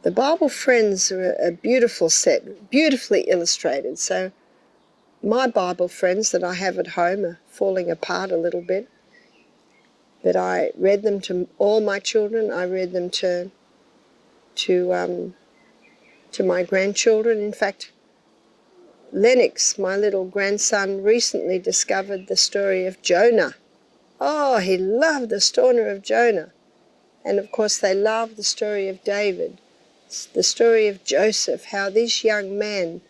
The Bible Friends are a beautiful set, beautifully illustrated. So my Bible Friends that I have at home are falling apart a little bit, but I read them to all my children. I read them to my grandchildren. In fact, Lennox, my little grandson, recently discovered the story of Jonah. Oh, he loved the story of Jonah. And of course they love the story of David, the story of Joseph, how this young man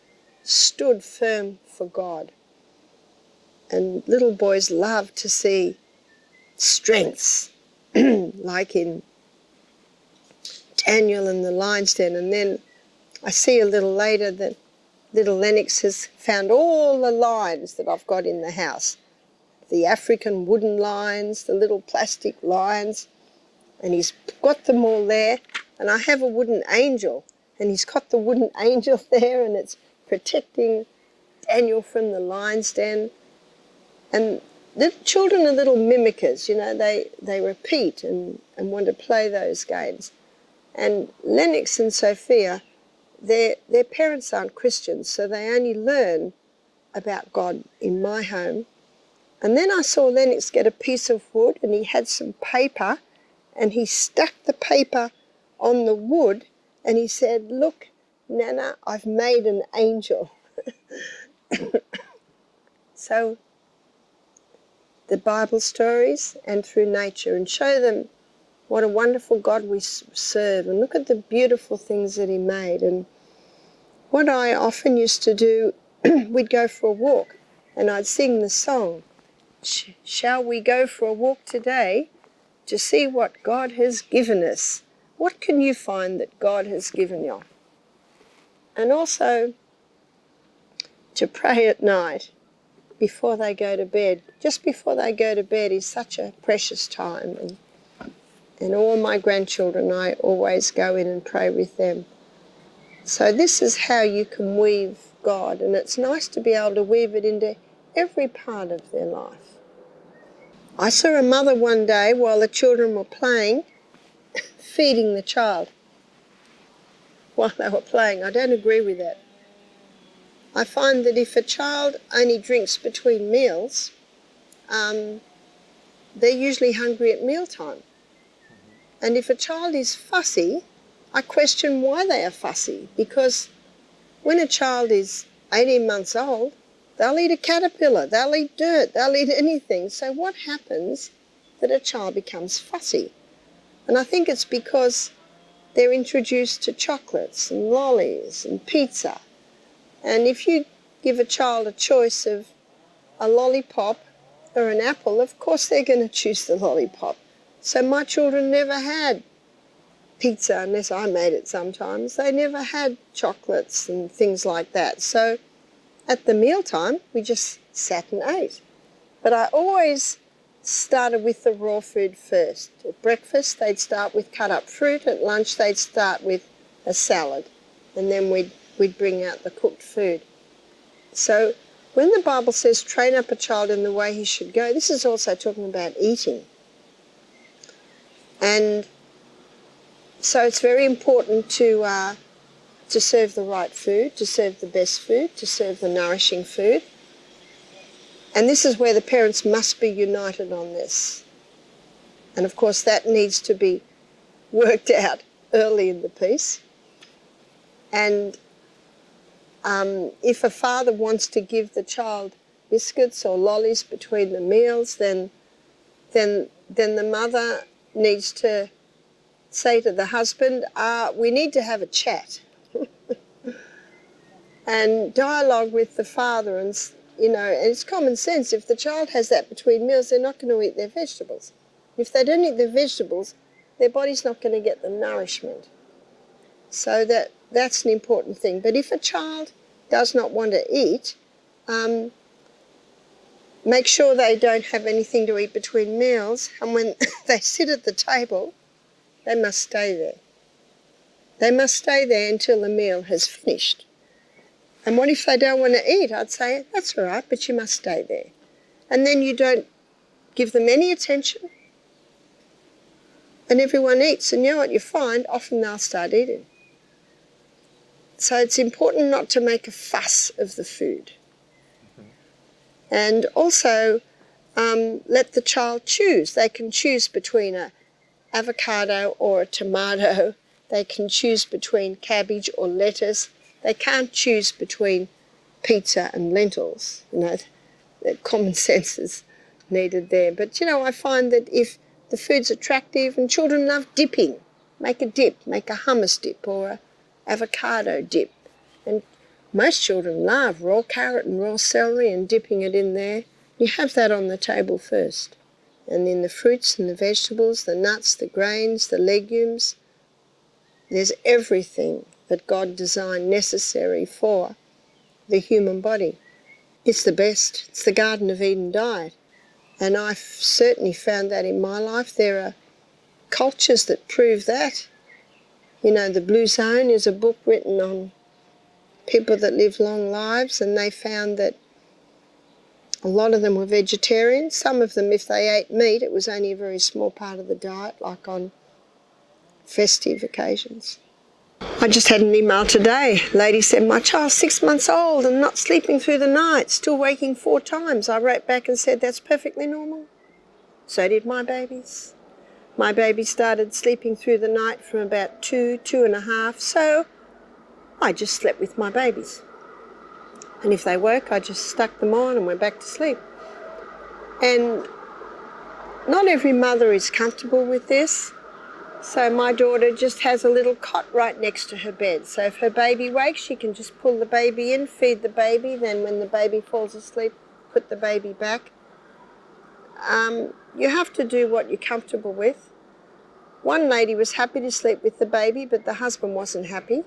stood firm for God. And little boys love to see strengths, like in Daniel and the lion's den. And then I see a little later that little Lennox has found all the lions that I've got in the house. The African wooden lions, the little plastic lions, and he's got them all there. And I have a wooden angel, and he's got the wooden angel there, and it's protecting Daniel from the lion's den. And the children are little mimickers, you know, they repeat and want to play those games. And Lennox and Sophia, their parents aren't Christians, so they only learn about God in my home. And then I saw Lennox get a piece of wood, and he had some paper, and he stuck the paper on the wood, and he said, "Look, Nana, I've made an angel." So the Bible stories and through nature, and show them what a wonderful God we serve, and look at the beautiful things that he made. And what I often used to do, we'd go for a walk, and I'd sing the song, "Shall we go for a walk today to see what God has given us?" What can you find that God has given you? And also to pray at night before they go to bed. Just before they go to bed is such a precious time. And all my grandchildren, I always go in and pray with them. So this is how you can weave God, and it's nice to be able to weave it into every part of their life. I saw a mother one day while the children were playing, feeding the child while they were playing. I don't agree with that. I find that if a child only drinks between meals, they're usually hungry at mealtime. And if a child is fussy, I question why they are fussy, because when a child is 18 months old, they'll eat a caterpillar, they'll eat dirt, they'll eat anything. So what happens that a child becomes fussy? And I think it's because they're introduced to chocolates and lollies and pizza. And if you give a child a choice of a lollipop or an apple, of course they're going to choose the lollipop. So my children never had pizza unless I made it sometimes. They never had chocolates and things like that. So at the mealtime, we just sat and ate. But I always started with the raw food first. At breakfast, they'd start with cut up fruit. At lunch, they'd start with a salad. And then we'd bring out the cooked food. So when the Bible says train up a child in the way he should go, this is also talking about eating. And so it's very important to serve the right food, to serve the best food, to serve the nourishing food. And this is where the parents must be united on this. And of course that needs to be worked out early in the piece. And if a father wants to give the child biscuits or lollies between the meals, then the mother needs to say to the husband, we need to have a chat and dialogue with the father. And, you know, and it's common sense. If the child has that between meals, they're not going to eat their vegetables. If they don't eat their vegetables, their body's not going to get the nourishment. So that's an important thing. But if a child does not want to eat, make sure they don't have anything to eat between meals, and when they sit at the table, they must stay there. They must stay there until the meal has finished. And what if they don't want to eat? I'd say, that's all right, but you must stay there. And then you don't give them any attention, and everyone eats. And you know what you find? Often they'll start eating. So it's important not to make a fuss of the food. And also let the child choose. They can choose between an avocado or a tomato. They can choose between cabbage or lettuce. They can't choose between pizza and lentils. You know, that common sense is needed there. But, you know, I find that if the food's attractive, and children love dipping, make a dip, make a hummus dip or an avocado dip. And most children love raw carrot and raw celery and dipping it in there. You have that on the table first. And then the fruits and the vegetables, the nuts, the grains, the legumes. There's everything that God designed necessary for the human body. It's the best. It's the Garden of Eden diet. And I've certainly found that in my life. There are cultures that prove that. You know, The Blue Zone is a book written on people that live long lives, and they found that a lot of them were vegetarian. Some of them, if they ate meat, it was only a very small part of the diet, like on festive occasions. I just had an email today. Lady said, my child's 6 months old and not sleeping through the night, still waking 4 times. I wrote back and said, that's perfectly normal. So did my babies. My baby started sleeping through the night from about 2.5, so I just slept with my babies. And if they woke, I just stuck them on and went back to sleep. And not every mother is comfortable with this. So my daughter just has a little cot right next to her bed. So if her baby wakes, she can just pull the baby in, feed the baby. Then when the baby falls asleep, put the baby back. You have to do what you're comfortable with. One lady was happy to sleep with the baby, but the husband wasn't happy.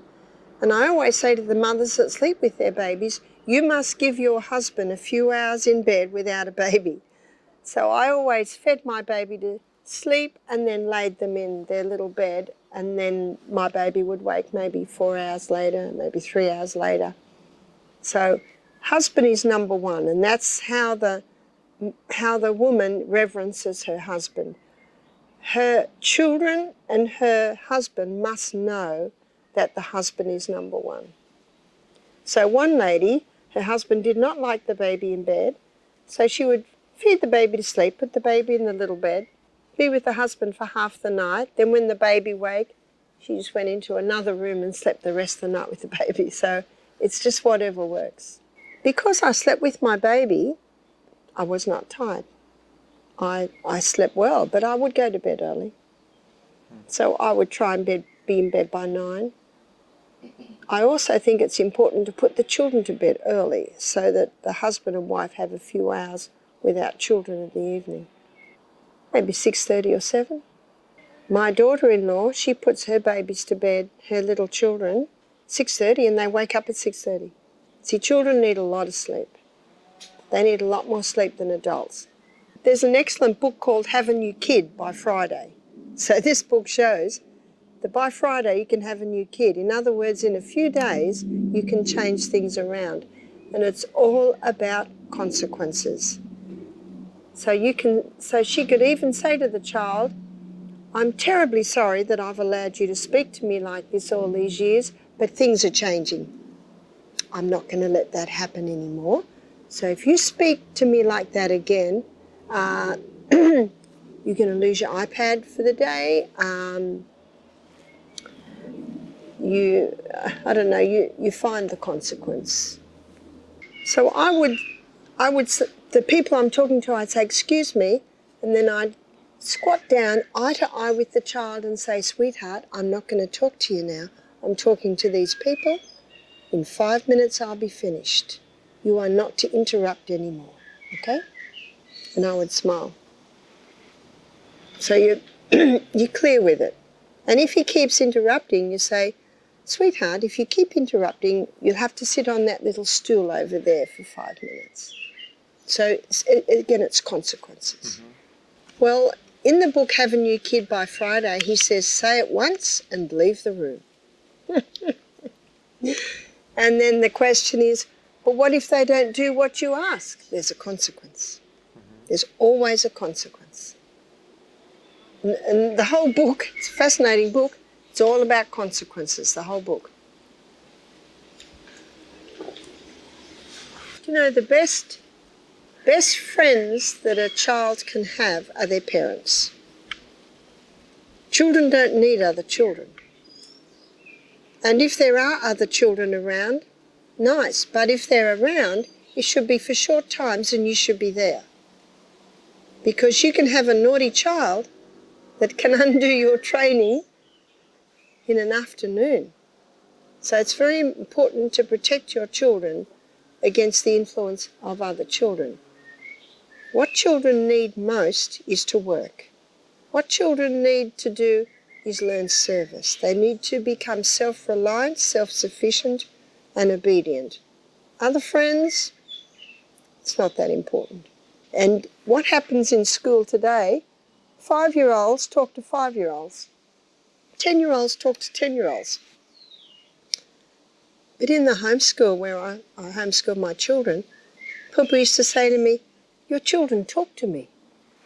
And I always say to the mothers that sleep with their babies, you must give your husband a few hours in bed without a baby. So I always fed my baby to sleep and then laid them in their little bed, and then my baby would wake maybe 4 hours later, maybe 3 hours later. So husband is number one, and that's how the woman reverences her husband. Her children and her husband must know that the husband is number one. So one lady, her husband did not like the baby in bed, so she would feed the baby to sleep, put the baby in the little bed, be with the husband for half the night. Then when the baby woke, she just went into another room and slept the rest of the night with the baby. So it's just whatever works. Because I slept with my baby, I was not tired. I slept well, but I would go to bed early. So I would try and be in bed by 9. I also think it's important to put the children to bed early so that the husband and wife have a few hours without children in the evening. Maybe 6:30 or 7. My daughter-in-law, she puts her babies to bed, her little children, 6:30, and they wake up at 6:30. See, children need a lot of sleep. They need a lot more sleep than adults. There's an excellent book called Have a New Kid by Friday. So this book shows that by Friday you can have a new kid. In other words, in a few days you can change things around. And it's all about consequences. So she could even say to the child, I'm terribly sorry that I've allowed you to speak to me like this all these years, but things are changing. I'm not going to let that happen anymore. So if you speak to me like that again, you're going to lose your iPad for the day. You find the consequence. So the people I'm talking to, I'd say, excuse me, and then I'd squat down eye to eye with the child and say, sweetheart, I'm not going to talk to you now. I'm talking to these people. In 5 minutes I'll be finished. You are not to interrupt anymore, okay? And I would smile. So you're clear with it. And if he keeps interrupting, you say, sweetheart, if you keep interrupting, you'll have to sit on that little stool over there for 5 minutes. So again, it's consequences. Mm-hmm. Well, in the book Have a New Kid by Friday, he says, say it once and leave the room. And then the question is, but what if they don't do what you ask? There's a consequence. Mm-hmm. There's always a consequence. And the whole book, it's a fascinating book, it's all about consequences, the whole book. You know, the best friends that a child can have are their parents. Children don't need other children. And if there are other children around, nice. But if they're around, it should be for short times and you should be there. Because you can have a naughty child that can undo your training in an afternoon. So it's very important to protect your children against the influence of other children. What children need most is to work. What children need to do is learn service. They need to become self-reliant, self-sufficient and obedient. Other friends, it's not that important. And what happens in school today, 5-year-olds talk to 5-year-olds. 10-year-olds talk to 10-year-olds. But in the homeschool where I homeschool my children, people used to say to me, your children talk to me,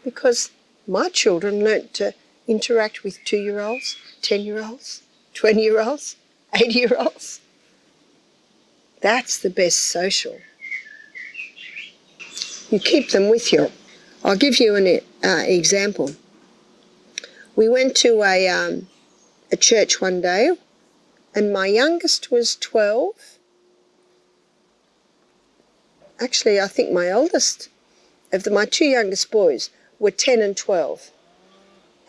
because my children learnt to interact with 2-year-olds, 10-year-olds, 20-year-olds, 80-year-olds. That's the best social. You keep them with you. I'll give you an example. We went to a church one day, and my youngest was 12. Actually, I think my oldest of my 2 youngest boys were 10 and 12.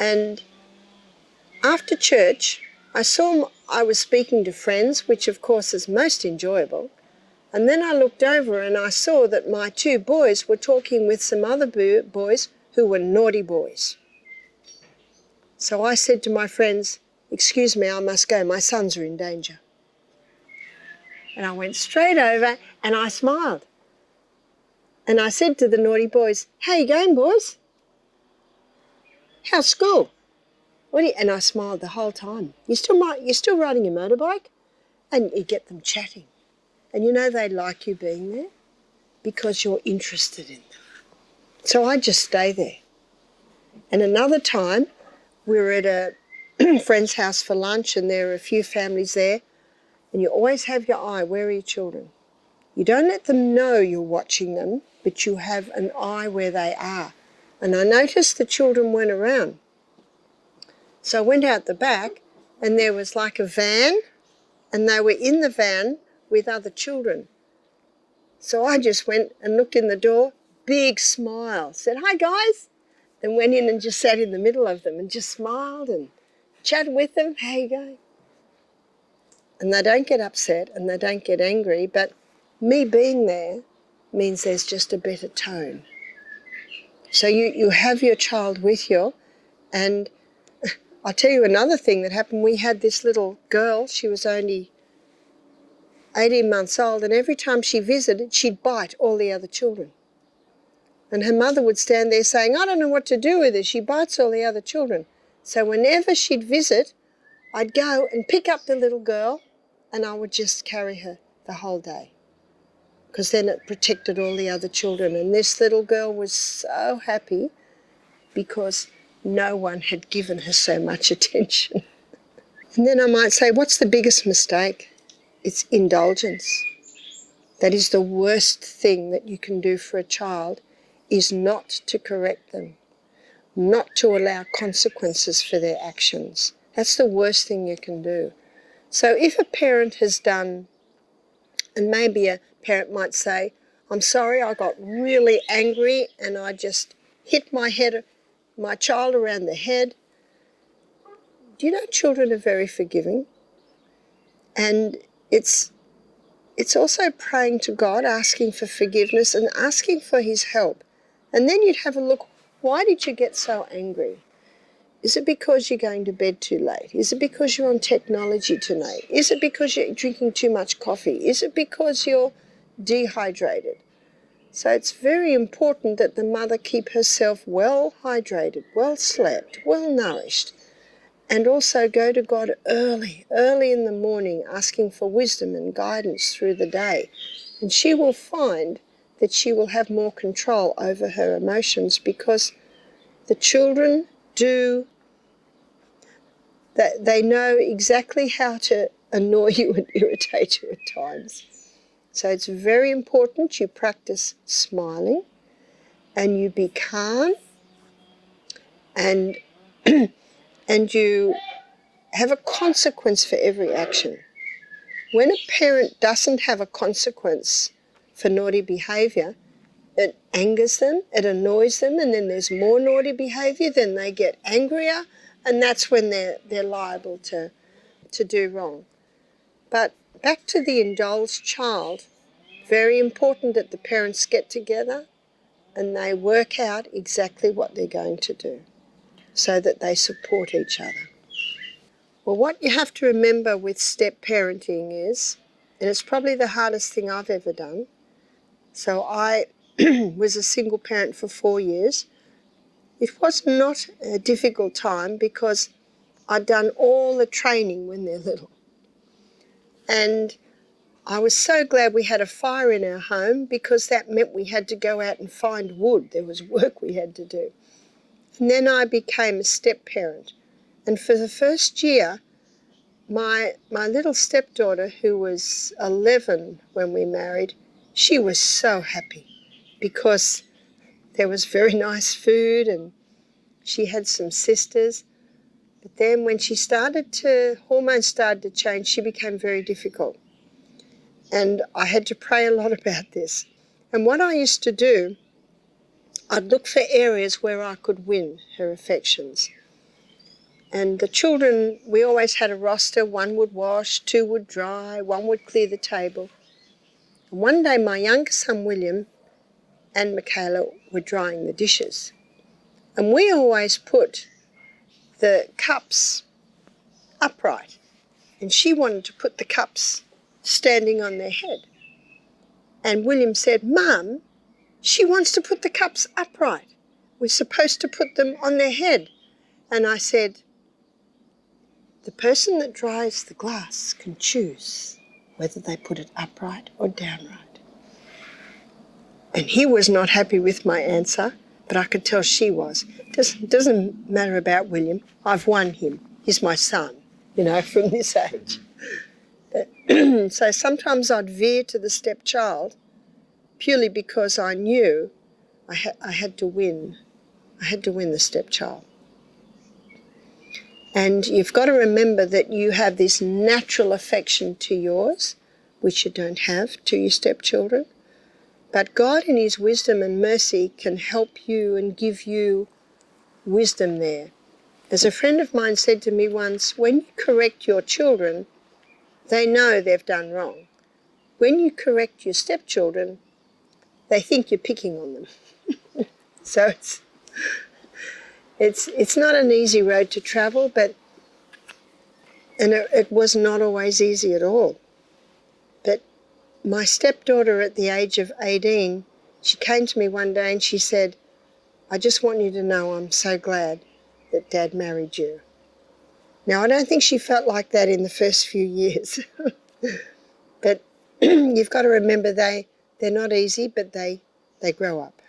And after church, I was speaking to friends, which of course is most enjoyable. And then I looked over and I saw that my 2 boys were talking with some other boys who were naughty boys. So I said to my friends, excuse me, I must go, my sons are in danger. And I went straight over and I smiled. And I said to the naughty boys, how you going, boys? How's school? And I smiled the whole time. You're still riding your motorbike? And you get them chatting. And you know they like you being there because you're interested in them. So I just stay there. And another time, we were at a friend's house for lunch and there are a few families there. And you always have your eye, where are your children? You don't let them know you're watching them, but you have an eye where they are. And I noticed the children weren't around. So I went out the back and there was like a van and they were in the van with other children. So I just went and looked in the door, big smile, said, hi guys, and went in and just sat in the middle of them and just smiled and chatted with them, how you going? And they don't get upset and they don't get angry, but me being there means there's just a better tone. So you have your child with you, and I'll tell you another thing that happened. We had this little girl, she was only 18 months old, and every time she visited, she'd bite all the other children. And her mother would stand there saying, I don't know what to do with her, she bites all the other children. So whenever she'd visit, I'd go and pick up the little girl and I would just carry her the whole day, because then it protected all the other children. And this little girl was so happy because no one had given her so much attention. And then I might say, what's the biggest mistake? It's indulgence. That is the worst thing that you can do for a child, is not to correct them, not to allow consequences for their actions. That's the worst thing you can do. So if a parent has done, and maybe a parent might say, I'm sorry, I got really angry and I just hit my child around the head. Do you know children are very forgiving? And it's also praying to God, asking for forgiveness and asking for his help. And then you'd have a look, why did you get so angry? Is it because you're going to bed too late? Is it because you're on technology tonight? Is it because you're drinking too much coffee? Is it because you're dehydrated? So it's very important that the mother keep herself well hydrated, well slept, well nourished, and also go to God early in the morning, asking for wisdom and guidance through the day. And she will find that she will have more control over her emotions, because the children they know exactly how to annoy you and irritate you at times. So it's very important you practice smiling and you be calm and and you have a consequence for every action. When a parent doesn't have a consequence for naughty behaviour, it angers them, it annoys them, and then there's more naughty behaviour, then they get angrier, and that's when they're liable to do wrong. But back to the indulged child, very important that the parents get together and they work out exactly what they're going to do so that they support each other. Well, what you have to remember with step parenting is, and it's probably the hardest thing I've ever done, so I was a single parent for 4 years. It was not a difficult time because I'd done all the training when they're little. And I was so glad we had a fire in our home, because that meant we had to go out and find wood. There was work we had to do. And then I became a step parent. And for the first year, my little stepdaughter, who was 11 when we married, she was so happy because there was very nice food and she had some sisters. But then when hormones started to change, she became very difficult. And I had to pray a lot about this. And what I used to do, I'd look for areas where I could win her affections. And the children, we always had a roster. 1 would wash, 2 would dry, 1 would clear the table. And one day my younger son, William, and Michaela were drying the dishes. And we always put the cups upright. And she wanted to put the cups standing on their head. And William said, "Mum, she wants to put the cups upright. We're supposed to put them on their head." And I said, "The person that dries the glass can choose whether they put it upright or downright." And he was not happy with my answer, but I could tell she was. It doesn't matter about William. I've won him. He's my son, from this age. So sometimes I'd veer to the stepchild purely because I knew I had to win. I had to win the stepchild. And you've got to remember that you have this natural affection to yours, which you don't have to your stepchildren. But God in his wisdom and mercy can help you and give you wisdom there. As a friend of mine said to me once, when you correct your children, they know they've done wrong. When you correct your stepchildren, they think you're picking on them. So it's not an easy road to travel, and it was not always easy at all. But my stepdaughter at the age of 18, she came to me one day and she said, "I just want you to know I'm so glad that Dad married you." Now, I don't think she felt like that in the first few years. But you've got to remember they're not easy, but they grow up.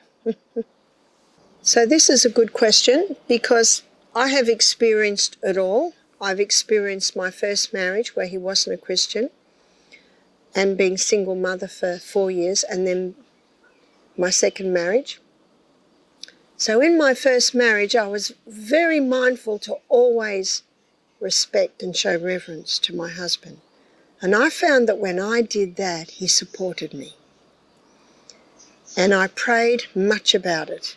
So this is a good question because I have experienced it all. I've experienced my first marriage where he wasn't a Christian and being single mother for 4 years, and then my second marriage. So in my first marriage, I was very mindful to always respect and show reverence to my husband. And I found that when I did that, he supported me. And I prayed much about it.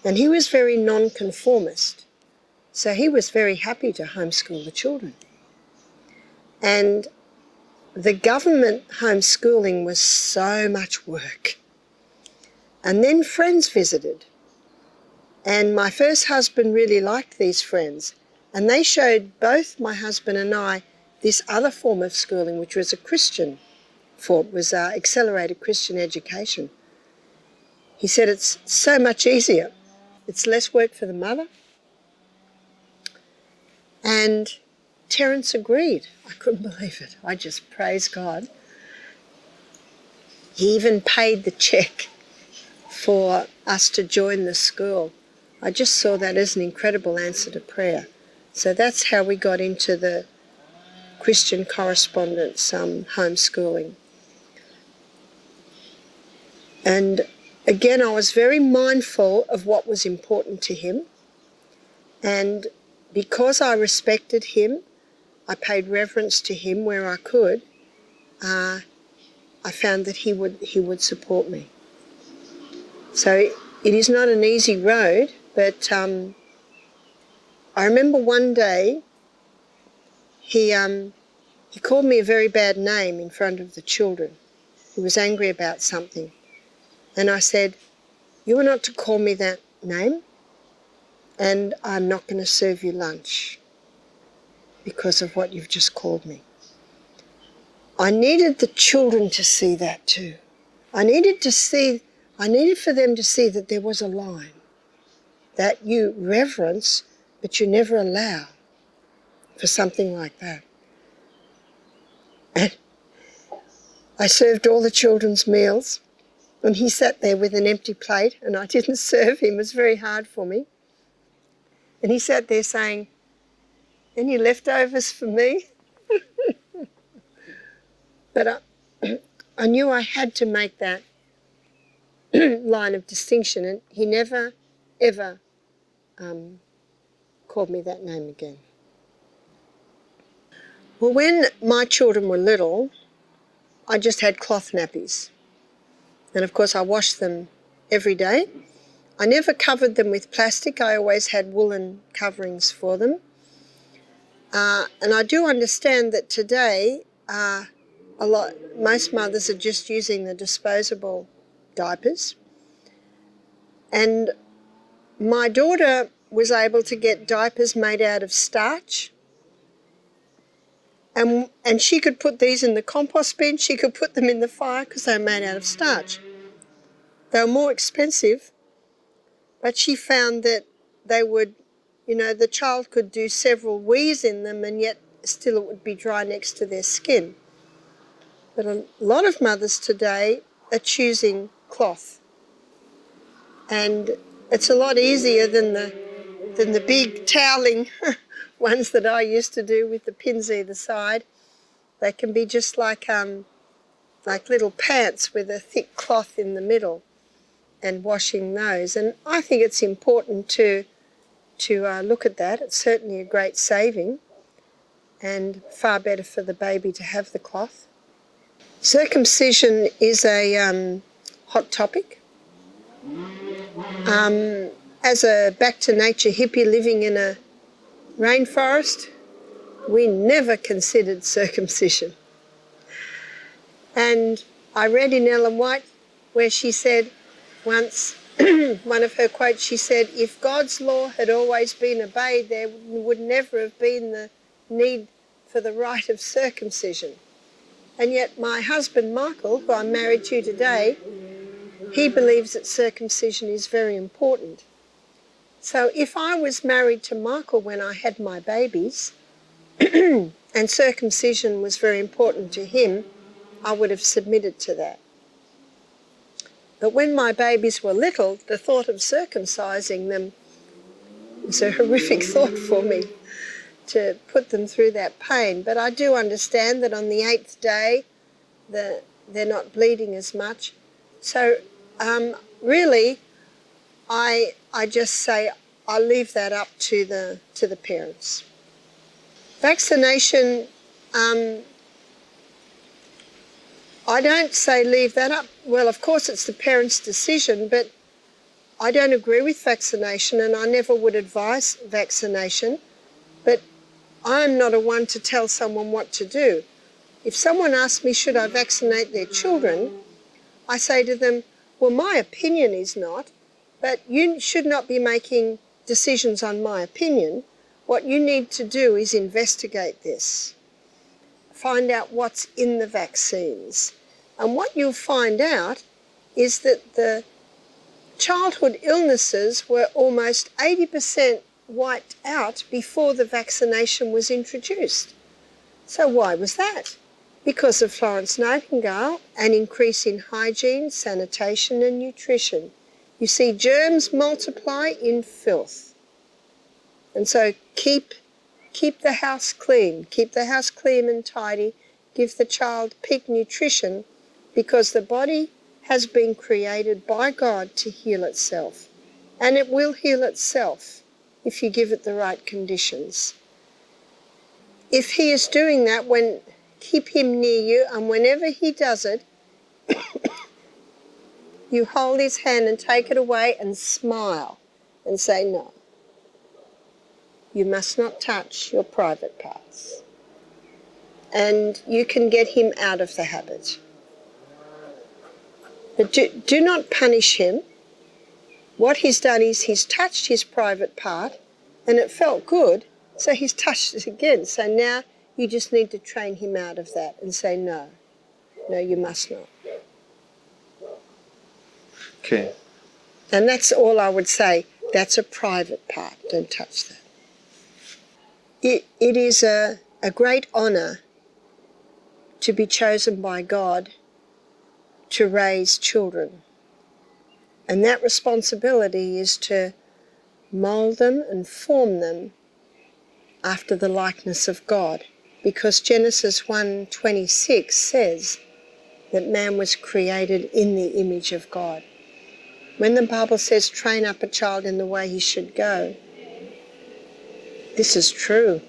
And he was very nonconformist. So he was very happy to homeschool the children. And the government homeschooling was so much work. And then friends visited. And my first husband really liked these friends. And they showed both my husband and I this other form of schooling, which was a Christian form, was accelerated Christian education. He said it's so much easier. It's less work for the mother. And Terence agreed. I couldn't believe it. I just praised God. He even paid the cheque for us to join the school. I just saw that as an incredible answer to prayer. So that's how we got into the Christian correspondence homeschooling. And again, I was very mindful of what was important to him. And because I respected him, I paid reverence to him where I could, I found that he would support me. So it is not an easy road, but I remember one day he called me a very bad name in front of the children. He was angry about something. And I said, "You are not to call me that name, and I'm not going to serve you lunch because of what you've just called me." I needed the children to see that too. I needed for them to see that there was a line that you reverence, but you never allow for something like that. And I served all the children's meals, and he sat there with an empty plate, and I didn't serve him. It was very hard for me. And he sat there saying, "Any leftovers for me?" But I knew I had to make that line of distinction, and he never, ever called me that name again. Well, when my children were little, I just had cloth nappies. And of course I washed them every day. I never covered them with plastic. I always had woolen coverings for them. And I do understand that today most mothers are just using the disposable diapers. And my daughter was able to get diapers made out of starch. And she could put these in the compost bin. She could put them in the fire because they were made out of starch. They were more expensive, but she found that they would, the child could do several wees in them and yet still it would be dry next to their skin. But a lot of mothers today are choosing cloth. And it's a lot easier than the big toweling ones that I used to do with the pins either side. They can be just like little pants with a thick cloth in the middle, and washing those. And I think it's important to look at that. It's certainly a great saving and far better for the baby to have the cloth. Circumcision is a hot topic. As a back-to-nature hippie living in a rainforest, we never considered circumcision. And I read in Ellen White where she said once, one of her quotes, she said, "If God's law had always been obeyed, there would never have been the need for the rite of circumcision." And yet my husband, Michael, who I'm married to today, he believes that circumcision is very important. So if I was married to Michael when I had my babies and circumcision was very important to him, I would have submitted to that. But when my babies were little, the thought of circumcising them was a horrific thought for me, to put them through that pain. But I do understand that on the 8th day, they're not bleeding as much. So really, I just say I leave that up to the parents. Vaccination, I don't say leave that up. Well, of course, it's the parents' decision, but I don't agree with vaccination, and I never would advise vaccination. But I'm not a one to tell someone what to do. If someone asks me, should I vaccinate their children, I say to them, well, my opinion is not, But you should not be making decisions on my opinion. What you need to do is investigate this. Find out what's in the vaccines. And what you'll find out is that the childhood illnesses were almost 80% wiped out before the vaccination was introduced. So why was that? Because of Florence Nightingale, an increase in hygiene, sanitation and nutrition. You see, germs multiply in filth. And so keep the house clean. Keep the house clean and tidy. Give the child peak nutrition, because the body has been created by God to heal itself. And it will heal itself if you give it the right conditions. If he is doing that, keep him near you, and whenever he does it, you hold his hand and take it away and smile and say, no, you must not touch your private parts. And you can get him out of the habit. But do not punish him. What he's done is he's touched his private part and it felt good, so he's touched it again. So now you just need to train him out of that and say, no, you must not. Okay. And that's all I would say. That's a private part. Don't touch that. It is a great honour to be chosen by God to raise children. And that responsibility is to mould them and form them after the likeness of God. Because Genesis 1:26 says that man was created in the image of God. When the Bible says train up a child in the way he should go, this is true,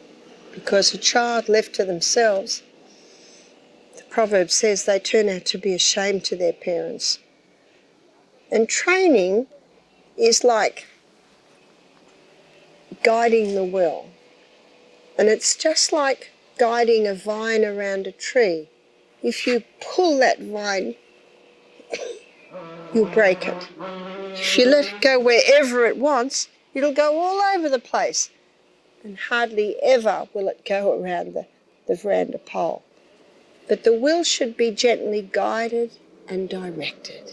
because a child left to themselves, the proverb says they turn out to be ashamed to their parents. And training is like guiding the will. And it's just like guiding a vine around a tree. If you pull that vine, you'll break it. If you let it go wherever it wants, it'll go all over the place. And hardly ever will it go around the veranda pole. But the will should be gently guided and directed.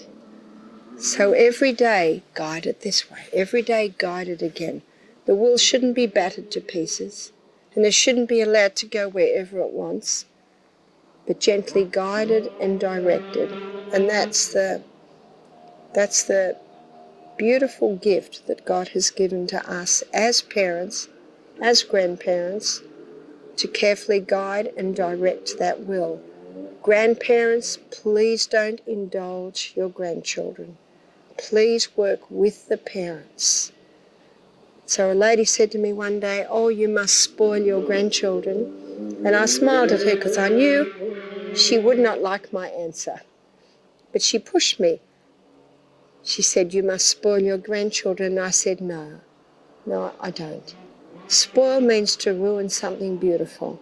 So every day, guide it this way. Every day, guide it again. The will shouldn't be battered to pieces, and it shouldn't be allowed to go wherever it wants, but gently guided and directed. And that's the beautiful gift that God has given to us as parents, as grandparents, to carefully guide and direct that will. Grandparents, please don't indulge your grandchildren. Please work with the parents. So a lady said to me one day, oh, you must spoil your grandchildren. And I smiled at her because I knew she would not like my answer. But she pushed me. She said, you must spoil your grandchildren. And I said, no, I don't. Spoil means to ruin something beautiful.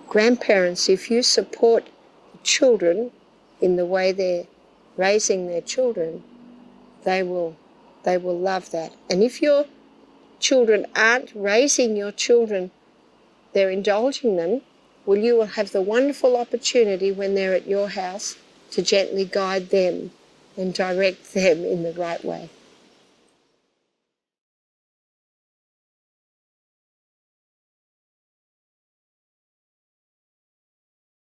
Grandparents, if you support children in the way they're raising their children, they will love that. And if your children aren't raising your children, they're indulging them, well, you will have the wonderful opportunity when they're at your house to gently guide them and direct them in the right way.